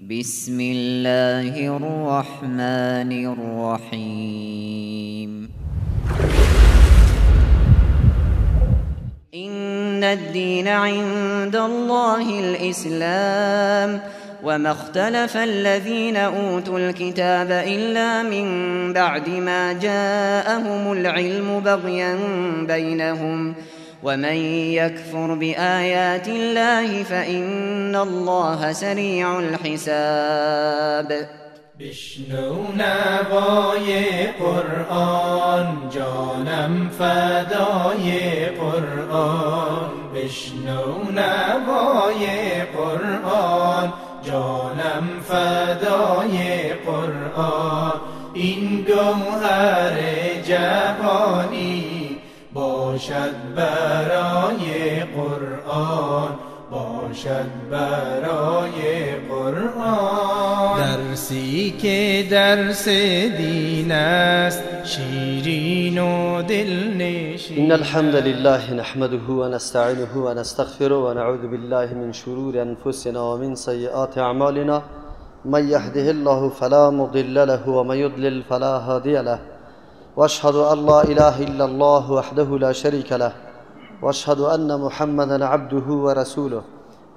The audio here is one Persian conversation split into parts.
بسم الله الرحمن الرحيم إن الدين عند الله الإسلام وما اختلف الذين أوتوا الكتاب إلا من بعد ما جاءهم العلم بغيا بينهم ومن يكفر بآيات الله فإن الله سریع الحساب. بشنو نوای قرآن جانم فدای قرآن، بشنو نوای قرآن جانم فدای قرآن. این گوهر جهانی باشد برای قرآن، باشد برای قرآن. درسی که درس دین است، شیرین و دلنشین. إن الحمد لله نحمده ونستعينه ونستغفره ونعوذ بالله من شرور أنفسنا ومن سيئات أعمالنا. من يهده الله فلا مضل له ومن يضلل فلا هادي له. واشهد أن لا إله إلا الله وحده لا شريك له واشهد أن محمدا عبده ورسوله.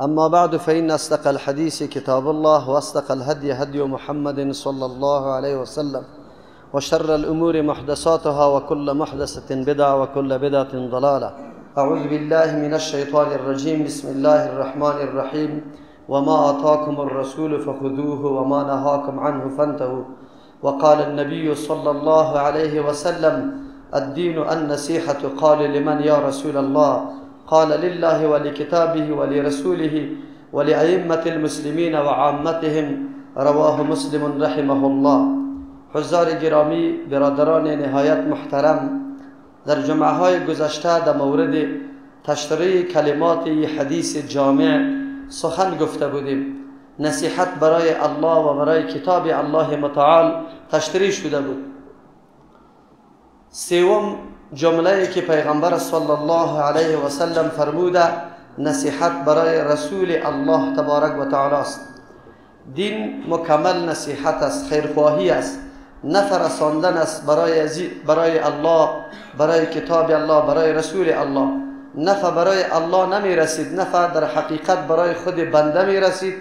أما بعد فإن أصدق الحديث كتاب الله وأصدق الهدي هدي محمد صلى الله عليه وسلم وشر الأمور محدثاتها وكل محدثة بدعة وكل بدعة ضلالة. أعوذ بالله من الشيطان الرجيم. بسم الله الرحمن الرحيم. وما آتاكم الرسول فخذوه وما نهاكم عنه فانتهوا. وقال النبي صلى الله عليه وسلم الدين النصيحة. قال لمن يا رسول الله؟ قال لله ولكتابه ولرسوله ولأئمة المسلمين وعامتهم. رواه مسلم رحمه الله. حضار گرامی، برادران نهایت محترم، در جمعه های گذشته در مورد تشریح کلمات حدیث جامع سخن گفته بودیم. نصیحت برای الله و برای کتاب الله متعال تشریح شده بود. سوم جمله که پیغمبر صلی الله علیه و سلم فرموده نصیحت برای رسول الله تبارک و تعالی است. دین مکمل نصیحت است، خیرخواهی است، نفع رساندن است برای الله، برای کتاب الله، برای رسول الله. نفع برای الله نمی رسید، نفع در حقیقت برای خود بنده می رسید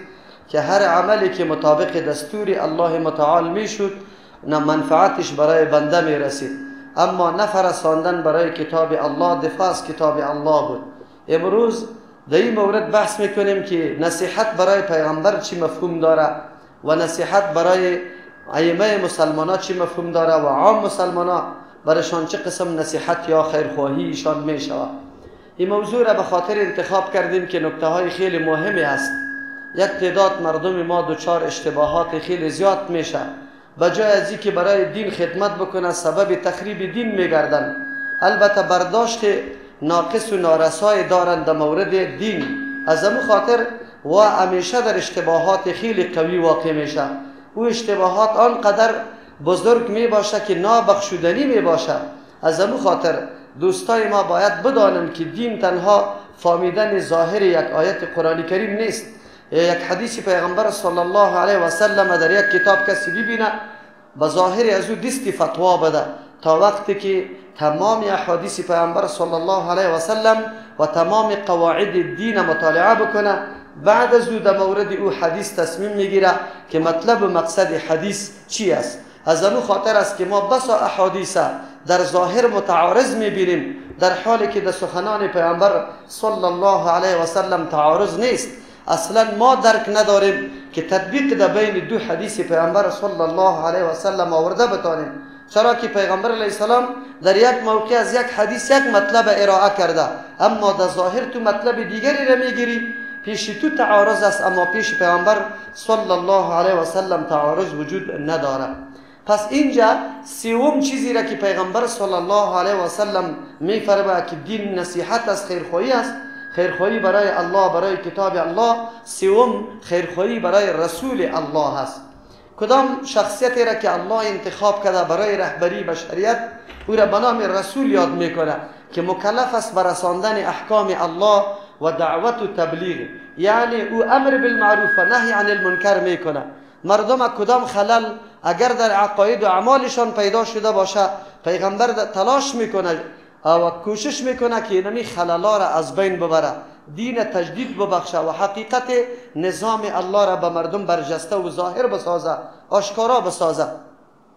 که هر عملی که مطابق دستور الله متعال می شد منفعتش برای بنده می رسید. اما نفع رساندن برای کتاب الله، دفاع از کتاب الله بود. امروز در این مورد بحث میکنیم که نصیحت برای پیغمبر چی مفهوم داره و نصیحت برای ائمه مسلمانان چی مفهوم داره و عام مسلمانان برایشان چه قسم نصیحت یا خیرخواهی ایشان میشود. این موضوع را به خاطر انتخاب کردیم که نکته های خیلی مهمی است. یک تعداد مردم ما دچار اشتباهات خیلی زیاد میشه، بجای از اینکه برای دین خدمت بکنه سبب تخریب دین میگردن. البته برداشت ناقص و نارسای دارند در مورد دین، از همون خاطر و همیشه در اشتباهات خیلی قوی واقع میشه. او اشتباهات آنقدر بزرگ می باشه که نابخشودنی می باشه. از همون خاطر دوستای ما باید بدانند که دین تنها فهمیدن ظاهر یک آیت قرآن کریم نیست، یک حدیث پیغمبر صلی الله علیه و سلم در یک کتاب کسی ببینه به ظاهر از او دستی فتوا بده تا وقتی که تمام احادیث پیغمبر صلی الله علیه و سلم و تمام قواعد دین مطالعه بکنه، بعد از او در مورد او حدیث تصمیم میگیره که مطلب و مقصد حدیث چی است. از همون خاطر است که ما بسا احادیث در ظاهر متعارض میبینیم، در حالی که در سخنان پیغمبر صلی الله علیه و سلم تعارض نیست. اصلا ما درک نداریم که تطبیق در بین دو حدیث پیغمبر صلی الله علیه و سلم آورده بتانیم. چرا که پیغمبر علیه السلام در یک موقع از یک حدیث یک مطلب ارائه کرده، اما در ظاهر تو مطلب دیگری را میگیری، پیش تو تعارض است اما پیش پیغمبر صلی الله علیه و سلم تعارض وجود نداره. پس اینجا سوم چیزی را که پیغمبر صلی الله علیه و سلم میفرماید که دین نصیحت است، خیرخواهی است، خیرخواهی برای الله، برای کتاب الله. سوم خیرخواهی برای رسول الله است. کدام شخصیتی را که الله انتخاب کرده برای رهبری بشریت او را به نام رسول یاد میکنه که مکلف است برساندن احکام الله و دعوت و تبلیغ، یعنی او امر بالمعروف و نهی عن المنکر میکنه. مردم کدام خلل اگر در عقاید و اعمالشان پیدا شده باشه، پیغمبر تلاش میکنه و کوشش میکنه که اینمی خللا را از بین ببره، دین تجدید ببخشه و حقیقت نظام الله را به مردم برجسته و ظاهر بسازه، آشکارا بسازه.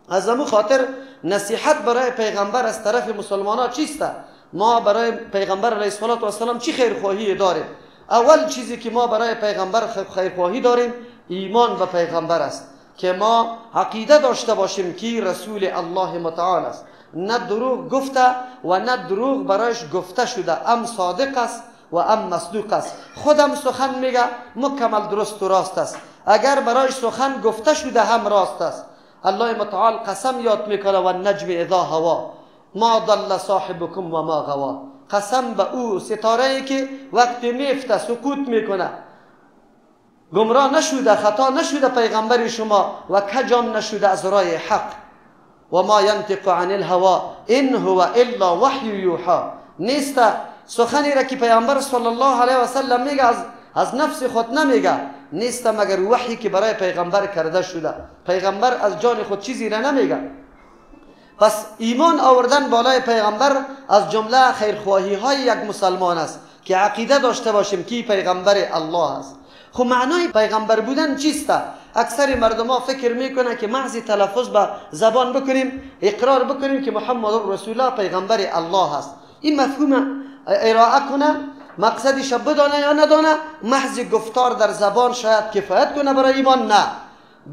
از همون خاطر نصیحت برای پیغمبر از طرف مسلمان ها چیست؟ ما برای پیغمبر علیه السلام چی خیرخواهی داریم؟ اول چیزی که ما برای پیغمبر خیرخواهی داریم ایمان به پیغمبر است، که ما عقیده داشته باشیم که رسول الله متعال است، نه دروغ گفته و نه دروغ برایش گفته شده، ام صادق است و ام مصدوق است. خودم سخن میگه مکمل درست و راست است، اگر برایش سخن گفته شده هم راست است. الله متعال قسم یاد میکنه و النجم اذا هوا ما ضل صاحبكم و ما غوا. قسم به او ستاره ای که وقتی میفته سکوت میکنه، گمراه نشده، خطا نشده پیغمبر شما و کجام نشده از راه حق. و ما ینطق عن الهوا ان هو الا وحی یوحا. نیست سخنی را که پیغمبر صلی الله علیه و سلم میگه از نفس خود نمیگه، نیست مگر وحی که برای پیغمبر کرده شده. پیغمبر از جان خود چیزی را نمیگه. پس ایمان آوردن بالای پیغمبر از جمله خیرخواهی های یک مسلمان است که عقیده داشته باشیم که پیغمبر الله است. خب معنای پیغمبر بودن چیست؟ اکثر مردم ها فکر میکنن که محض تلفظ به زبان بکنیم، اقرار بکنیم که محمد رسول الله پیغمبر الله است، این مفهوم ارائه کنه، مقصدش بدانه یا ندانه، محض گفتار در زبان شاید کفایت کنه برای ایمان؟ نه،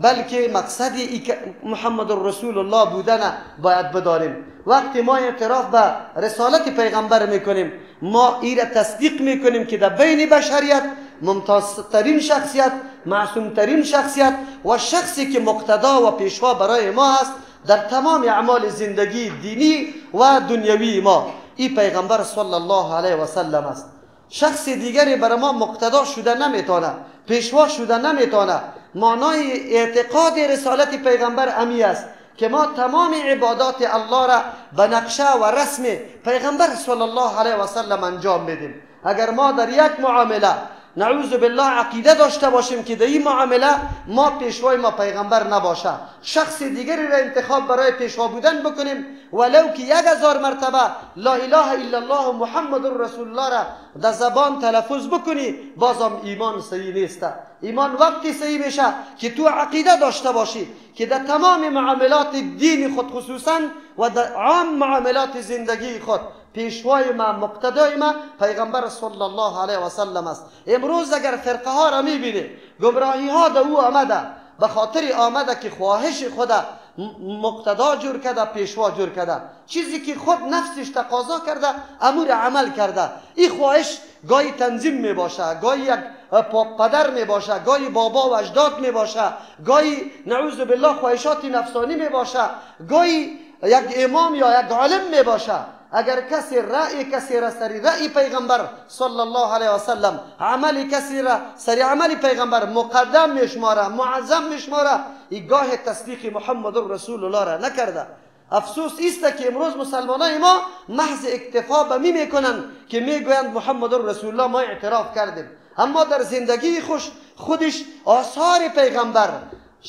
بلکه مقصدی که محمد رسول الله بودن باید بدانیم. وقتی ما اعتراف به رسالت پیغمبر میکنیم، ما این را تصدیق میکنیم که در بین بشریت ممتازترین شخصیت، معصومترین شخصیت و شخصی که مقتدا و پیشوا برای ما است در تمام اعمال زندگی دینی و دنیوی ما، این پیغمبر صلی الله علیه و سلم است. شخص دیگری برای ما مقتدا شده نمیتونه، پیشوا شده نمیتونه. معنای اعتقاد رسالت پیغمبر امی است که ما تمام عبادات الله را به نقشه و رسم پیغمبر صلی الله علیه و سلم انجام بدیم. اگر ما در یک معامله نعوذ بالله عقیده داشته باشیم که در این معامله ما پیشوای ما پیغمبر نباشه، شخص دیگری را انتخاب برای پیشوا بودن بکنیم، ولو که 1000 مرتبه لا اله الا الله محمد رسول الله را در زبان تلفظ بکنی، بازم ایمان صحیح نیست. ایمان وقتی صحیح میشه که تو عقیده داشته باشی که در تمام معاملات دین خود خصوصا و در عام معاملات زندگی خود پیشوای ما، مقتدای ما پیغمبر صلی الله علیه و سلم است. امروز اگر فرقه ها را میبینی گمراهی ها در او آمده، به خاطر آمده که خواهش خود مقتدا جور کرده، پیشوا جور کرده، چیزی که خود نفسش تقاضا کرده امور عمل کرده. این خواهش گاهی تنظیم می باشه، گاهی یک پدر می باشه، گاهی بابا و اجداد می باشه، گاهی نعوذ بالله خواهشات نفسانی می باشه، گاهی یک امام یا یک عالم می باشه. اگر کسی را سری رأی پیغمبر صلی الله علیه و سلم، عمل کسی را سری عمل پیغمبر مقدم میشماره، معظم میشماره، این گاه تصدیق محمد رسول الله را نکرده. افسوس است که امروز مسلمانای ما محض اکتفا به می میکنن که میگویند محمد رسول الله ما اعتراف کردیم، اما در زندگی خودش آثار پیغمبر،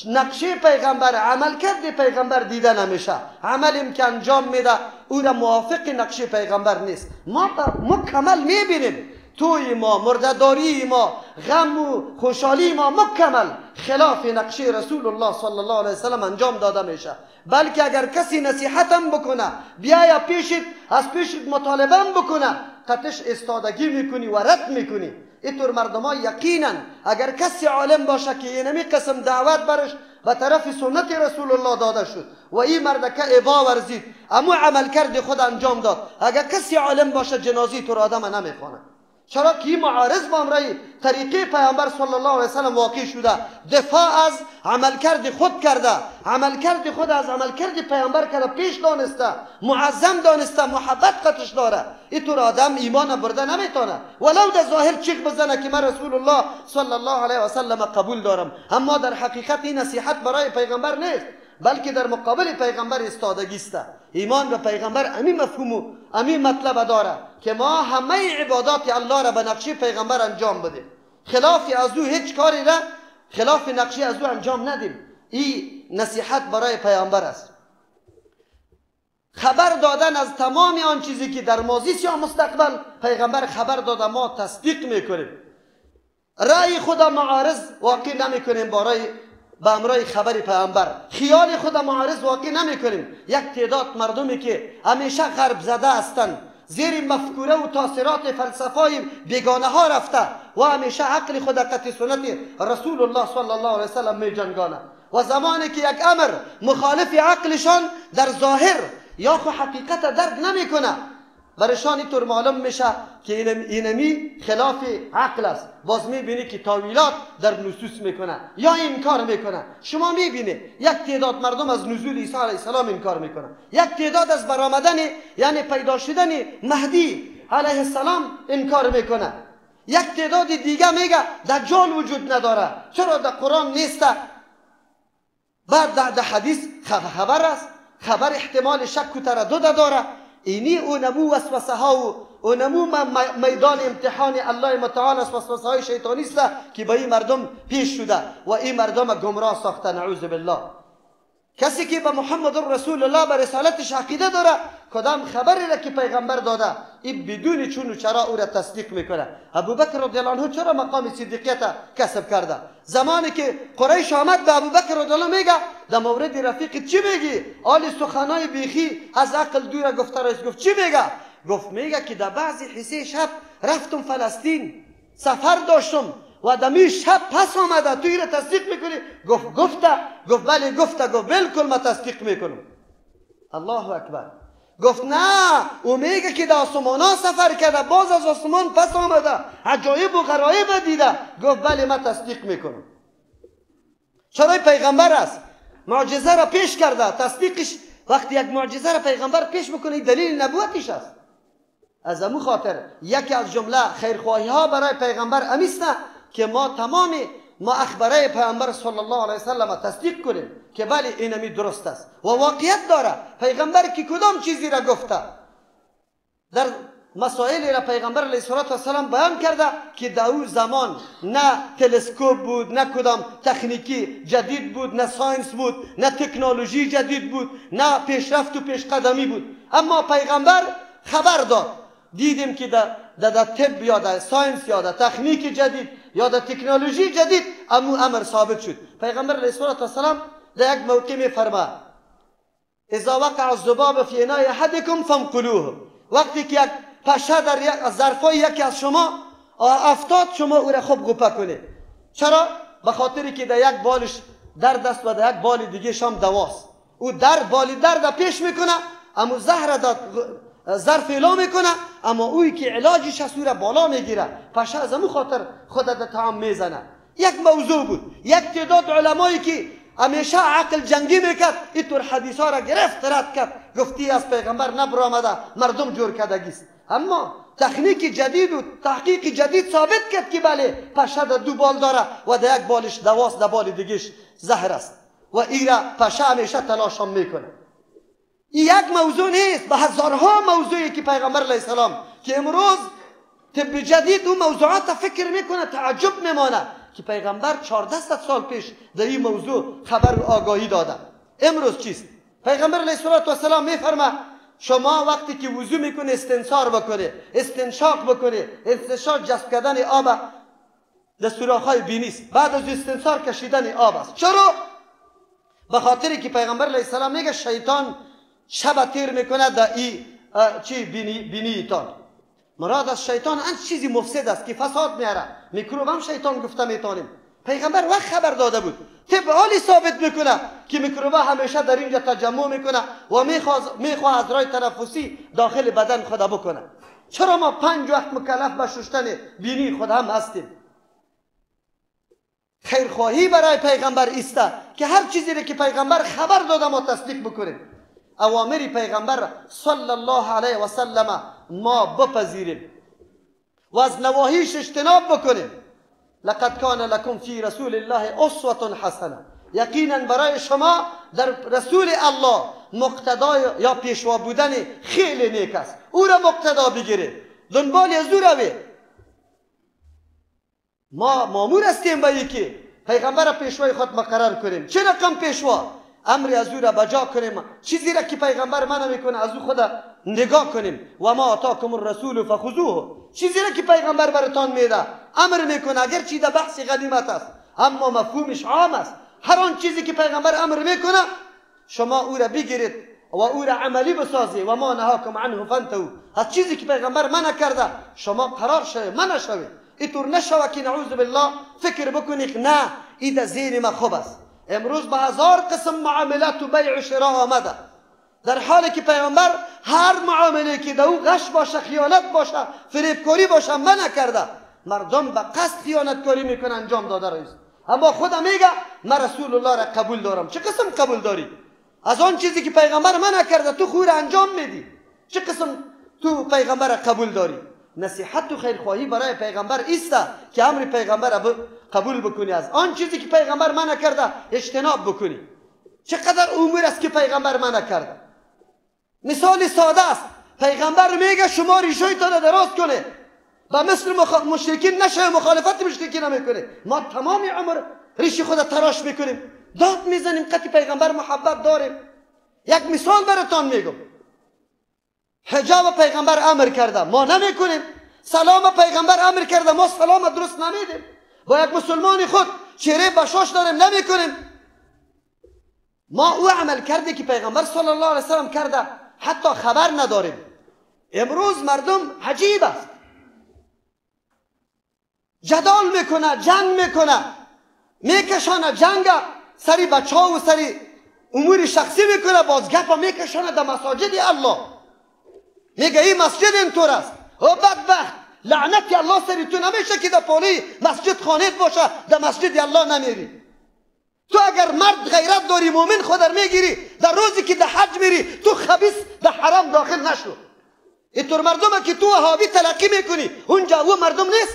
نقشه پیغمبر، عملکرد پیغمبر دیده نمیشه. عملی که انجام میده او را موافق نقشه پیغمبر نیست. ما مکمل میبینیم توی ما، مرده‌داری ما، غم و خوشحالی ما مکمل خلاف نقشه رسول الله صلی الله علیه وسلم انجام داده میشه. بلکه اگر کسی نصیحتم بکنه، بیایا پیشت، از پیشت مطالبه بکنه، قطعش استادگی میکنی و رد میکنی. اینطور مردم ها یقینا اگر کسی عالم باشه که اینمی قسم دعوت برش به طرف سنت رسول الله داده شد و این مردکه ابا ورزید، اما عمل کرد خود انجام داد، اگر کسی عالم باشه جنازی تو را آدم نمیخوانه. چرا که این معارض با امره طریقه پیامبر صلی الله علیه وسلم واقع شده، دفاع از عملکرد خود کرده، عملکرد خود از عملکرد پیامبر کرده، پیش دانسته، معظم دانسته، محبت قطش داره. اینطور آدم ایمان برده نمیتونه، ولو در ظاهر چیخ بزنه که من رسول الله صلی الله علیه وسلم قبول دارم، اما در حقیقت این نصیحت برای پیغمبر نیست، بلکه در مقابل پیغمبر استادگی است. ایمان به پیغمبر امی مفهوم و امی مطلب داره که ما همه عبادات الله را به نقشه پیغمبر انجام بدیم، خلاف از او هیچ کاری را خلاف نقشه از او انجام ندیم. این نصیحت برای پیغمبر است. خبر دادن از تمام آن چیزی که در ماضی یا مستقبل پیغمبر خبر داده ما تصدیق میکنیم. رأی خدا معارض واقع نمیکنیم به امرای خبر پیغمبر. خیال خدا معارض واقع نمیکنیم. یک تعداد مردمی که همیشه غرب زده هستند، زیر مفکوره و تاثیرات فلسفای بیگانه ها رفته و همیشه عقل خود قطع سنت رسول الله صلی الله علیه وسلم می جنگانه و زمانی که یک امر مخالف عقلشان در ظاهر یا خو حقیقت درک نمیکنه، برشان اینطور معلوم میشه که اینمی خلاف عقل است. باز میبینی که تاویلات در نصوص میکنه یا انکار میکنه. شما میبینی یک تعداد مردم از نزول عیسی علیه السلام انکار میکنه، یک تعداد از برآمدن یعنی پیدا شدن مهدی علیه السلام انکار میکنه، یک تعداد دیگه میگه دجال وجود نداره، چرا در قرآن نیست؟ بعد در حدیث خبر است، خبر احتمال شک و تردد داره. اینی اونمو وسوسه ها و اونمو میدان امتحان الله متعال است، وسوسه های شیطانی است که به این مردم پیش شده و این مردم گمراه ساخته. نعوذ بالله. کسی که به محمد رسول الله به رسالتش عقیده داره، کدام خبری را که پیغمبر داده این بدون چون و چرا او را تصدیق میکنه. ابوبکر رضی الله عنه چرا مقام صدیقیت کسب کرده؟ زمانی که قریش آمد به ابوبکر رضی الله میگه در مورد رفیق چی میگی؟ آل سخنای بیخی از عقل دور گفته رئیس. گفت چی میگه؟ گفت میگه که در بعضی حصه شب رفتم فلسطین، سفر داشتم و دمی شب پس آمده، توی را تصدیق میکنی؟ گفته؟ گفت بله گفته. گفت بالکل ما تصدیق میکنم. الله اکبر. گفت نه، او میگه که در آسمان ها سفر کرده، باز از آسمان پس آمده، عجایب و غرایب دیده. گفت بله ما تصدیق میکنم. چرا پیغمبر است، معجزه را پیش کرده. تصدیقش وقتی یک معجزه را پیغمبر پیش میکنه دلیل نبوتش است. از امو خاطر یکی از جمله خیرخواهی ها برای پیغمبر امیست که ما تمام اخباره پیغمبر صلی الله علیه وسلم تصدیق کنیم که بله اینمی درست است و واقعیت داره. پیغمبر که کدام چیزی را گفته، در مسائلی را پیغمبر علیه السلام بیان کرده که در اون زمان نه تلسکوپ بود، نه کدام تکنیکی جدید بود، نه ساینس بود، نه تکنولوژی جدید بود، نه پیشرفت و پیشقدمی بود. اما پیغمبر خبر داد. دیدیم که در طب یا در ساینس یا در تکنیک جدید یا در تکنولوژی جدید امر ثابت شد. پیغمبر علیه السلام در یک موقع میفرماید اذا وقع الذباب فی اناء احدکم فانقلوه. وقتی که یک پشه در یک ظرفای یکی از شما افتاد، شما او را خوب غوپه کنید. چرا؟ به خاطری که در یک بالش درد است و در یک بال دیگه شام دواست. او در بالی درد پیش میکنه، اما زهر ظرف اعلا میکنه، اما اوی که علاجش از او را بالا میگیره. پشه از امو خاطر خود در طعام میزنه. یک موضوع بود. یک تعداد علمایی که همیشه عقل جنگی میکرد اینطور حدیث ها را گرفت رد کرد، گفتی از پیغمبر نبرآمده، مردم جور کردگیست. اما تکنیک جدید و تحقیق جدید ثابت کرد که بله پشه در دو بال داره و در یک بالش دواست، در بال دیگهش زهر است و این را پشه همیشه تلاش هم میکنه. این یک موضوع نیست، به هزارها موضوعی که پیغمبر علیه السلام که امروز طب جدید اون موضوعات فکر میکنه، تعجب میمانه که پیغمبر 1400 سال پیش در این موضوع خبر و آگاهی داده. امروز چیست؟ پیغمبر علیه السلام میفرمه شما وقتی که وضو میکنه استنثار بکنه، استنشاق بکنه. استنشاق جذب کردن آب در سوراخ‌های بینی است، بعد از استنثار کشیدن آب است. چرا؟ به خاطری که پیغمبر علیه السلام میگه شیطان شب تیر میکنه در این بینیتان. مراد از شیطان این چیزی مفسد است که فساد میاره. میکروب هم شیطان گفته میتونیم. پیغمبر وقت خبر داده بود. طب عالی ثابت میکنه که میکروبا همیشه در اینجا تجمع میکنه و میخواه از راه تنفسی داخل بدن خود بکنه. چرا ما 5 وقت مکلف به شستن بینی خود هم هستیم؟ خیرخواهی برای پیغمبر است که هر چیزی را که پیغمبر خبر داده ما تصدیق بکنیم. اوامر پیغمبر صلی الله علیه و سلم ما بپذیریم و از نواهیش اجتناب بکنیم. لقد کان لکم فی رسول الله اسوة حسنه. یقینا برای شما در رسول الله مقتدا یا پیشوا بودن خیلی نیک است. او را مقتدا بگیره، دنبال از او روی. ما مامور هستیم به یکی پیغمبر پیشوای خود مقرر کنیم. چه رقم پیشوا؟ امر از او را بجا کنیم، چیزی را که پیغمبر منع میکنه از او خود نگاه کنیم. و ما آتاکم الرسول فخذوه، چیزی را که پیغمبر براتان میده امر میکنه، اگر چی در بحث غنیمت است اما مفهومش عام است. هر آن چیزی که پیغمبر امر میکنه شما او را بگیرید و او را عملی بسازید. و ما نهاکم عنه فانتهوا، از چیزی که پیغمبر منع کرده شما قرار شوید، منع شوید. اینطور نشوه که نعوذ بالله فکر بکنید نه این در ذهن ما خوب است. امروز به هزار قسم معاملات و بیع و شراء آمده، در حالی که پیغمبر هر معامله که در او غش باشه، خیانت باشه، فریبکاری باشه منع کرده. مردم به قصد خیانتکاری میکنه انجام داده رئیس، اما خودم میگه من رسول الله را قبول دارم. چه قسم قبول داری؟ از آن چیزی که پیغمبر منع کرده تو خود انجام میدی. چه قسم تو پیغمبر را قبول داری؟ نصیحت و خیرخواهی برای پیغمبر ایست که امر پیغمبر را قبول بکنی، از آن چیزی که پیغمبر منع کرده اجتناب بکنی. چقدر امور است که پیغمبر منع کرده. مثال ساده است، پیغمبر میگه شما ریشه‌تان را دراز کنه، با مثل مشرکین نشه، مخالفت مشرکین نمیکنه. ما تمام عمر ریش خود تراش میکنیم، داد میزنیم، قطع پیغمبر محبت داریم. یک مثال براتان میگم، حجاب پیغمبر امر کرده ما نمیکنیم، سلام پیغمبر امر کرده ما سلام درست نمیدیم، با یک مسلمان خود چهره بشاش داریم نمیکنیم. ما او عمل کرده که پیغمبر صلی الله علیه وسلم کرده حتی خبر نداریم. امروز مردم عجیب است، جدال میکنه، جنگ میکنه، میکشانه جنگ سری بچه ها و سری امور شخصی میکنه، باز گپا میکشانه در مساجد الله. میگه این مسجد اینطور است. او بدبخت، لعنت الله سری تو نمیشه که در پالی مسجد خانت باشه در مسجد الله نمیری. تو اگر مرد غیرت داری مومن خودر میگیری، در روزی که در حج میری تو خبیث در حرم داخل نشو. اینطور مردم که تو وهابی تلقی میکنی اونجا او مردم نیست.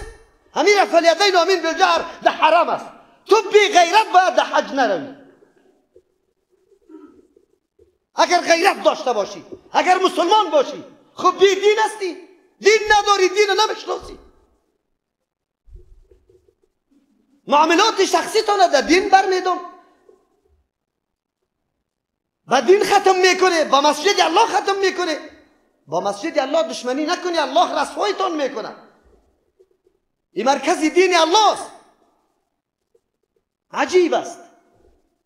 همین رفع الیدین آمین بالجهر در حرم است. تو بی غیرت باید در حج نروی. اگر غیرت داشته باشی، اگر مسلمان باشی، خب بی دین هستی، دین نداری، دین نمیشناسی. معاملات شخصی تانه در دین برمیدم، با دین ختم میکنه، با مسجد الله ختم میکنه. با مسجد الله دشمنی نکنی، الله رسوایتان میکنه. این مرکز دین الله است. عجیب است.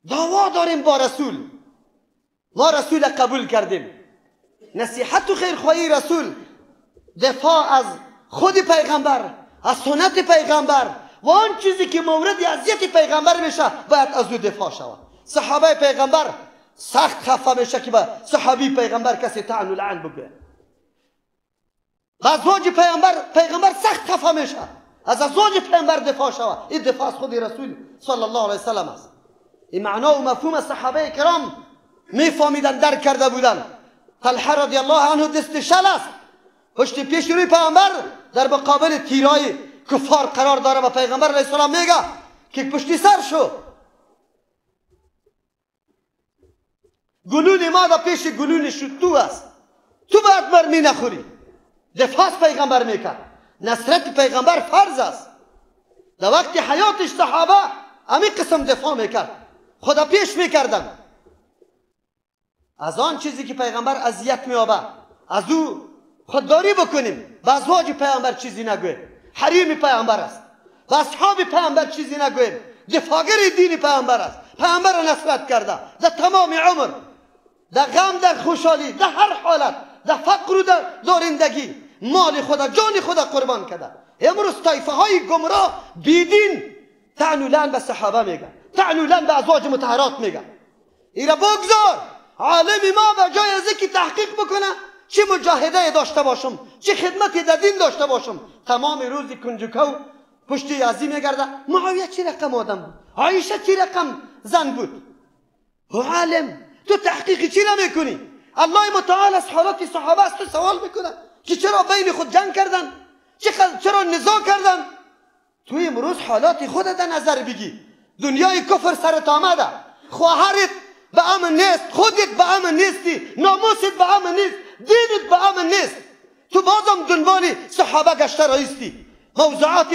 دعوا داریم با رسول، ما رسول قبول کردیم. نصیحت و خیرخواهی رسول، دفاع از خود پیغمبر، از سنت پیغمبر و آن چیزی که مورد اذیت پیغمبر میشه باید از او دفاع شود. صحابه پیغمبر سخت خفه میشه که به صحابی پیغمبر کسی طعن و لعن بگه. ازواج پیغمبر سخت خفه میشه، از ازواج پیغمبر دفاع شود. این دفاع از خود رسول صلی الله علیه وسلم است. این معنا و مفهوم صحابه کرام میفهمیدن، درک کرده بودن. طلحه رضی الله عنه دست شل است، پشت پیش روی پیغمبر در مقابل تیرای کفار قرار داره و پیغمبر علیه السلام میگه که پشتی سر شو. گلون ما در پیش گلون شتو است، تو باید مرمی نخوری. دفاع پیغمبر میکرد. نصرت پیغمبر فرض است. در وقت حیاتش صحابه همین قسم دفاع میکرد، خدا پیش میکردن. از آن چیزی که پیغمبر اذیت مییابه از او خودداری بکنیم. به ازواج پیغمبر چیزی نگویم، حریم پیغمبر است. به اصحاب پیغمبر چیزی نگویم، دفاعگر دین پیغمبر است. پیغمبر را نصرت کرده در تمام عمر، در غم، در خوشحالی، در هر حالت، در فقر و در دارندگی مال خدا، جان خدا قربان کرده. امروز طایفه های گمراه بیدین طعن و لعن به صحابه میگن، طعن و لعن به ازواج مطهرات میگن. اینا بگذار. عالم ما به جای از اینکه تحقیق بکنه چه مجاهده داشته باشم، چه خدمتی در دین داشته باشم، تمام روزی کنجکاو پشتی ازی میگرده. معاویه چی رقم آدم بود؟ عایشه چی رقم زن بود؟ و عالم تو تحقیقی چی نمیکنی؟ الله متعال از حالات صحابه است تو سوال میکنه که چرا بین خود جنگ کردن، چرا نزاع کردن. تو امروز حالات خودت در نظر بگی. دنیای کفر سرت آمده، خواهرت به امن نیست، خودت به امن نیستی، ناموست به امن نیست، دینت به امن نیست، تو بازم دنبال صحابه گشته رایستی، موضوعات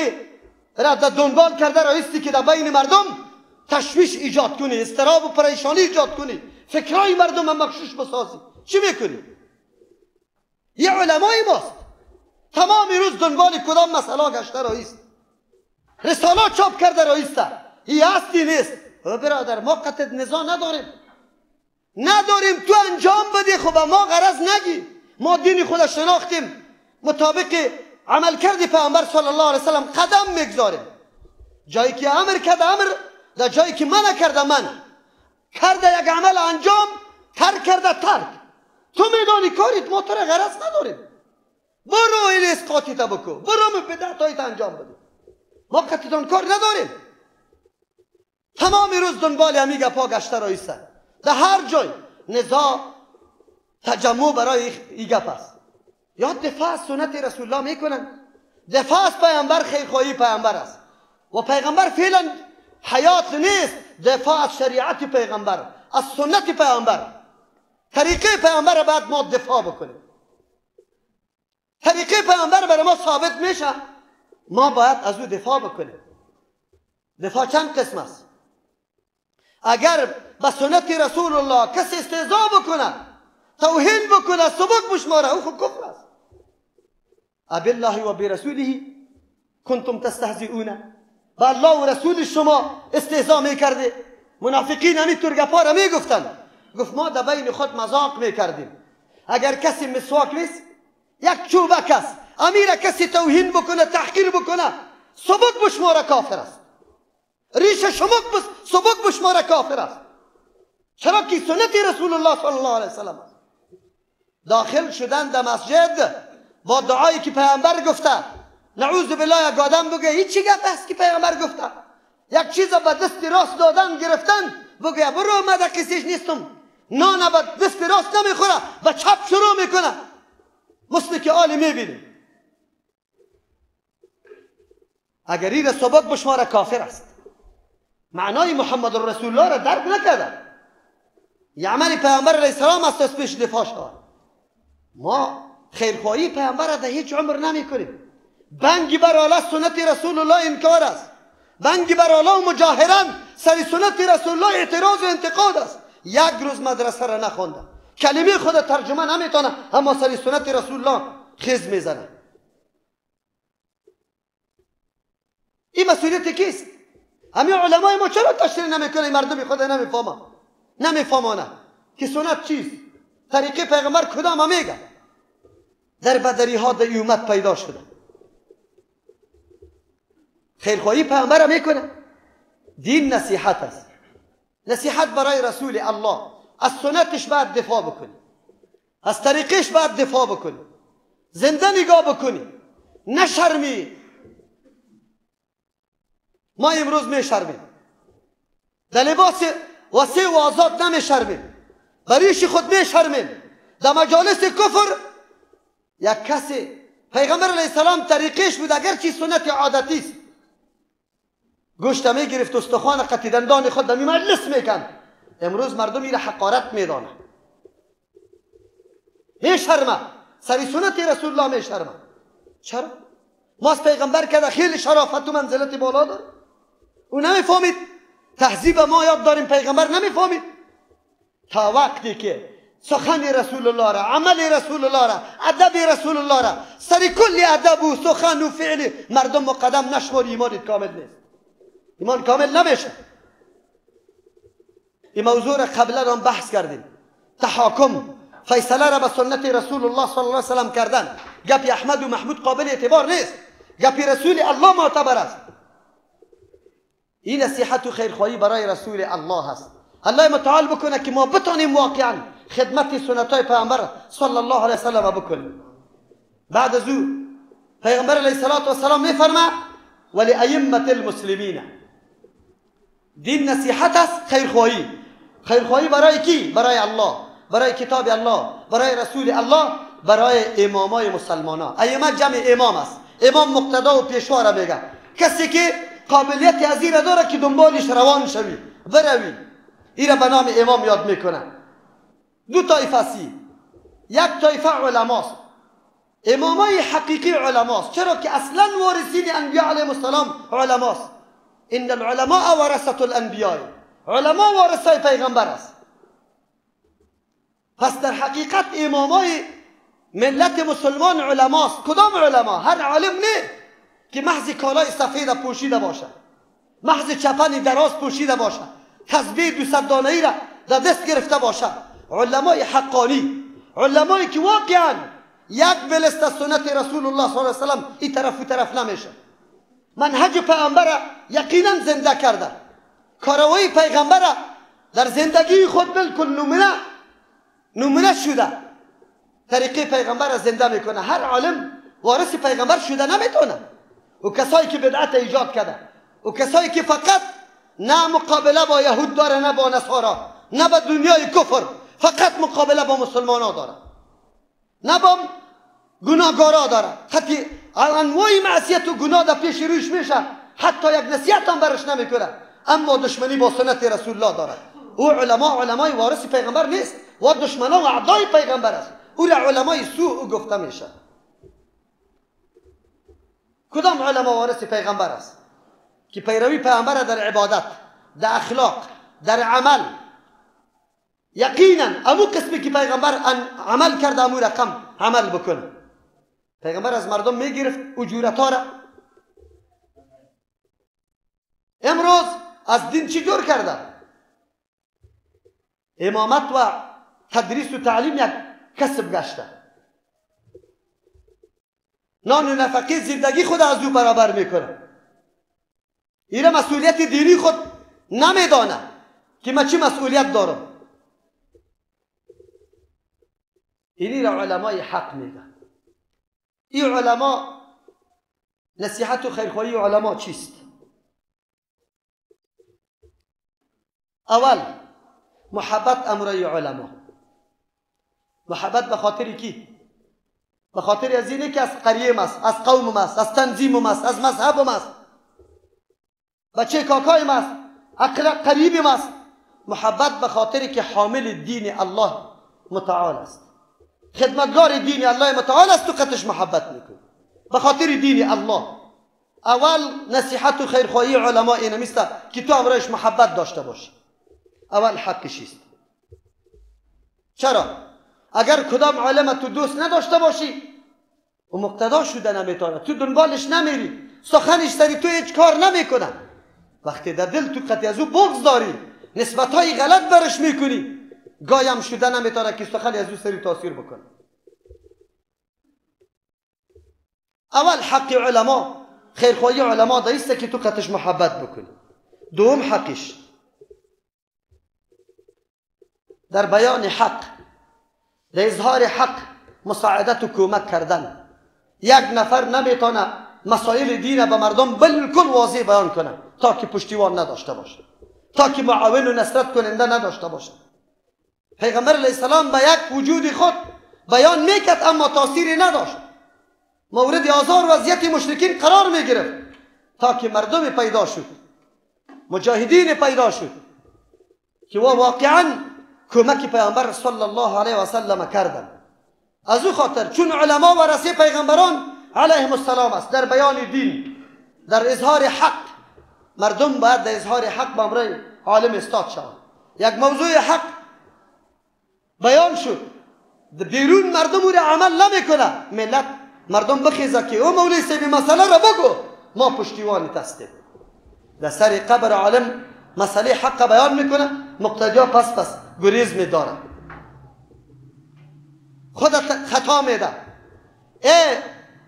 را در دنبال کرده رایستی که در بین مردم تشویش ایجاد کنی، اضطراب و پریشانی ایجاد کنی، فکرای مردم هم مغشوش بسازی. چی میکنی؟ یه علمای ماست تمام روز دنبال کدام مسئله گشته رایست، رسالات چاپ کرده رایسته، این هستی نیست. برادر ما قطع نزاع نداریم، تو انجام بدی، خب ما غرض نگی، ما دین خود شناختیم، مطابق عمل کردی پیامبر صلی الله علیه وسلم قدم میگذاریم، جایی که امر کرده امر، در جایی که منع کرده منع کرده، یک عمل انجام، ترک کرده ترک. تو میدانی کاریت، ما تو را غرض نداریم، برو این اسقاطی تا بکو، برو بدعتایت انجام بده، ما قطعتان کار نداریم. تمام روز دنبال همی گپا گشته رایستن، در هر جای نزاع تجمع برای این گپ است. یا دفاع از سنت رسول الله میکنن، دفاع از پیامبر خیرخواهی پیامبر است و پیغمبر فعلا حیات نیست، دفاع از شریعت پیغمبر، از سنت پیغمبر، طریقه پیغمبر را باید ما دفاع بکنیم. طریقه پیغمبر برای ما ثابت میشه، ما باید از او دفاع بکنیم. دفاع چند قسم است. اگر به سنت رسول الله کسی استهزاء بکنه، توهین بکنه، سبک بشماره، او خب کفر است. ابالله و برسوله کنتم تستهزئون، با الله و رسول شما استهزاء میکرده. منافقین همین ترگپا را میگفتن، گفت ما در بین خود مذاق میکردیم، اگر کسی مسواک نیست، یک چوبک است، امیر کسی توهین بکنه، تحقیر بکنه، سبک بشماره کافر است، ریش سبک بشماره کافر است. چرا که سنت رسول الله صلی الله علیه وسلم است. داخل شدن در مسجد با دعایی که پیامبر گفته، نعوذ بالله یک آدم بگه این چی گپ است که پیامبر گفته، یک چیز به دست راست دادن گرفتن، بگه برو من در کسیش نیستم، نان به دست راست نمیخوره، به چپ شروع میکنه، مثل که آلی میبینیم. اگر این سبک بشماره کافر است، معنای محمد رسول الله را درک نکرده، یه عمل پیامبر علیه السلام است از پیش دفاع شود. ما خیرخواهی پیامبر را در هیچ عمر نمی کنیم. بنگی بر آلا سنت رسول الله انکار است، بنگی بر آلا و مجاهران سر سنت رسول الله اعتراض و انتقاد است. یک روز مدرسه را نخونده، کلمه خود ترجمه نمیتونه، اما سر سنت رسول الله خیز میزنه. این مسئولیت کیست؟ همین علمای ما چرا تشریح نمیکنه؟ مردم خود نمیفهمانه که سنت چیست، طریقه پیغمبر کدام میگه. در بدری ها در امت پیدا شده. خیرخواهی پیغمبر میکنه. دین نصیحت است، نصیحت برای رسول الله. از سنتش باید دفاع بکنی، از طریقش باید دفاع بکنی، زنده نگاه بکنی، نشرمی. ما امروز میشرمیم، در لباس وسیع و آزاد نمیشرمیم، بریش خود میشرمیم. در مجالس کفر یک کسی پیغمبر علیه السلام طریقش بود، اگرچه سنت عادتی است، گوشت میگرفت، استخوان قطع دندان خود در مجلس میکند. امروز مردم این حقارت میدانه، میشرمه، سر سنت رسول الله میشرمه. چرا؟ ما از پیغمبر که خیلی شرافت و منزلت بالا داره، او نمیفهمید. تهذیب ما یاد داریم، پیغمبر نمیفهمید. تا وقتی که سخن رسول الله را، عمل رسول الله را، ادب رسول الله را، سر کل ادب و سخن و فعل مردم مقدم نشماری، ایمانت کامل نیست، ایمان کامل نمیشه. این موضوع را قبلا هم بحث کردیم. تحاکم، فیصله را به سنت رسول الله صلی الله علیه وسلم کردن، گپی احمد و محمود قابل اعتبار نیست، گپی رسول الله معتبر است. این نصیحت و خیرخواهی برای رسول الله است. الله متعال بکنه که ما بتانیم واقعا خدمت سنت های پیغمبر صلی الله علیه وسلم بکنیم. بعد از او پیغمبر علیه السلام میفرمه ولی ائمه المسلمین. دین نصیحت است، خیرخواهی. خیرخواهی برای کی؟ برای الله، برای کتاب الله، برای رسول الله، برای امامای مسلمانان. ائمه جمع امام است. امام مقتدا و پیشوا را میگه، کسی که قابلیت از این داره که دنبالش روان شوی، بروی. این به نام امام یاد میکنن. دو طایفه است. یک طایفه علماست، امامای حقیقی علماست. چرا که اصلا وارثین انبیاء علیهم السلام علماست. ان العلماء ورثه الانبیاء، علما وارثای پیغمبر است. پس در حقیقت امامای ملت مسلمان علماست. کدام علما؟ هر عالم نه که محض کالای سفید پوشیده باشه، محض چپن دراز پوشیده باشه، تسبیح 200 دانه‌ای را در دست گرفته باشه. علمای حقانی، علمایی که واقعا یک بلست از سنت رسول الله صلی الله علیه و سلم این طرف و طرف نمیشه، منهج پیغمبر را یقینا زنده کرده، کارهای پیغمبر را در زندگی خود بالکل نمونه شده، طریقه پیغمبر را زنده میکنه. هر عالم وارث پیغمبر شده نمیتونه. و کسایی که بدعت ایجاد کرده، و کسایی که فقط نه مقابله با یهود داره، نه با نصارا، نه با دنیای کفر، فقط مقابله با مسلمان ها داره، نه با گناهگارا داره. حتی انواع معصیت و گناه در پیش روش میشه، حتی یک نصیحت هم برش نمیکنه، اما دشمنی با سنت رسول الله داره. او علمای وارث پیغمبر نیست، و دشمنان و اعدای پیغمبر است. او را علمای سوء گفته میشه. کدام علما وارث پیغمبر است؟ که پیروی پیغمبر در عبادت، در اخلاق، در عمل، یقینا امو قسمی که پیغمبر عمل کرده امو رقم عمل بکنه. پیغمبر از مردم میگرفت اجورتا را. امروز از دین چی جور کرده؟ امامت و تدریس و تعلیم یک کسب گشته. نان و نفقه زندگی خود از او برابر میکنه. ایره مسئولیت دینی خود نمیدانه که من چی مسئولیت دارم. اینی را علمای حق میگن. این علما، نصیحت و خیرخواهی علما چیست؟ اول محبت امرای علما. محبت به خاطر کی؟ به خاطر از اینه که از قریم است، از قوم است، از تنظیم است، از مذهب است، بچه کاکایم است، قریبیم است. محبت به خاطر که حامل دین الله متعال است، خدمتگار دین الله متعال است، تو قطعش محبت میکنی به خاطر دین الله. اول نصیحت و خیرخواهی علما اینه میسته که تو امرایش محبت داشته باشی. اول حقش است. چرا؟ اگر کدام علم تو دوست نداشته باشی و مقتدا شده نمیتونه، تو دنبالش نمیری، سخنش سری تو هیچ کار نمیکنه، وقتی در دل تو قطعی از او بغض داری، نسبتهای غلط برش میکنی، گایم شده نمیتونه که سخن از او سری تاثیر بکنه. اول حق علما، خیرخواهی علما دایسته که تو قطعش محبت بکنی. دوم حقش در بیان حق، در اظهار حق مساعدت و کمک کردن. یک نفر نمیتونه مسائل دین به مردم بالکل واضح بیان کنه تا که پشتیوان نداشته باشه، تا که معاون و نصرت کننده نداشته باشه. پیغمبر علیه السلام به یک وجود خود بیان میکرد اما تاثیری نداشت، مورد آزار و اذیت مشرکین قرار میگرفت تا که مردم پیدا شد، مجاهدین پیدا شد که واقعا کمک پیغمبر صلی الله علیه و سلم کردن. از او خاطر چون علما ورثه پیغمبران علیهم السلام است، در بیان دین، در اظهار حق، مردم باید در اظهار حق به امر عالم استاد شوند. یک موضوع حق بیان شد، بیرون مردم او را عمل نمیکنه، ملت مردم بخیزه که او مولوی صاحب مسئله را بگو، ما پشتیوانت هستیم. در سر قبر عالم مسئله حق بیان میکنه، مقتدیا پس گریز میداره، خودت خطا میده. ای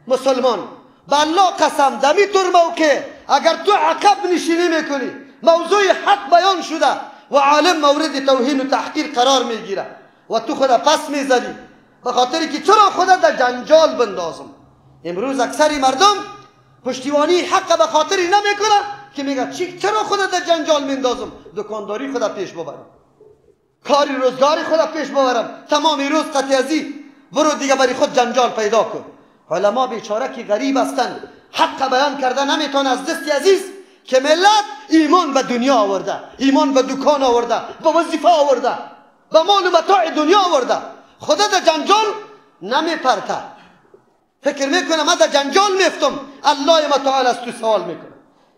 مسلمان، به الله قسم دمی طور موقع اگر تو عقب نشینی میکنی، موضوع حق بیان شده و عالم مورد توهین و تحقیر قرار میگیره و تو خود پس میزنی به خاطر که چرا خودت در جنجال بندازم. امروز اکثری مردم پشتیوانی حق به خاطری نمیکنه که میگه چرا خودت در جنجال میندازم، دکانداری خودت پیش ببرم، کاری روزگاری خودت پیش ببرم، تمام روز قطعی برو دیگه برای خود جنجال پیدا کن. علما بیچاره که غریب هستند، حق بیان کرده نمیتونه از دست عزیز که ملت ایمان به دنیا آورده، ایمان به دکان آورده، به وظیفه آورده، به مال و متاع دنیا آورده. خدا در جنجال نمیپرته، فکر میکنه من در جنجال میفتم. الله متعال از تو سوال میکنه.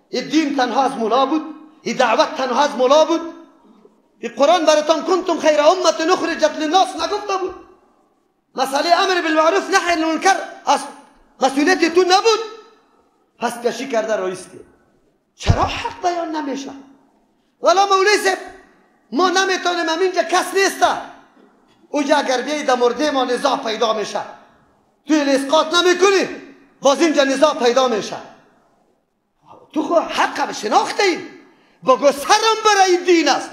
این دین تنها از مولا بود؟ این دعوت تنها از مولا بود؟ این قرآن براتان کنتم خیر امت نخرجت للناس نگفته بود؟ مسئله امر بالمعروف نهی عن المنکر از مسئولیت تو نبود؟ پس کشی کرده رایستی. چرا حق بیان نمیشه؟ والا مولوی صاحب ما نمیتونیم، همینجا کس نیسته. اوجا اگر بیایی در مرده ما نزاع پیدا میشه، توی اسقاط نمیکنی، باز اینجا نزاع پیدا میشه. تو خود حق شناختی، بگو سرم برای دین است.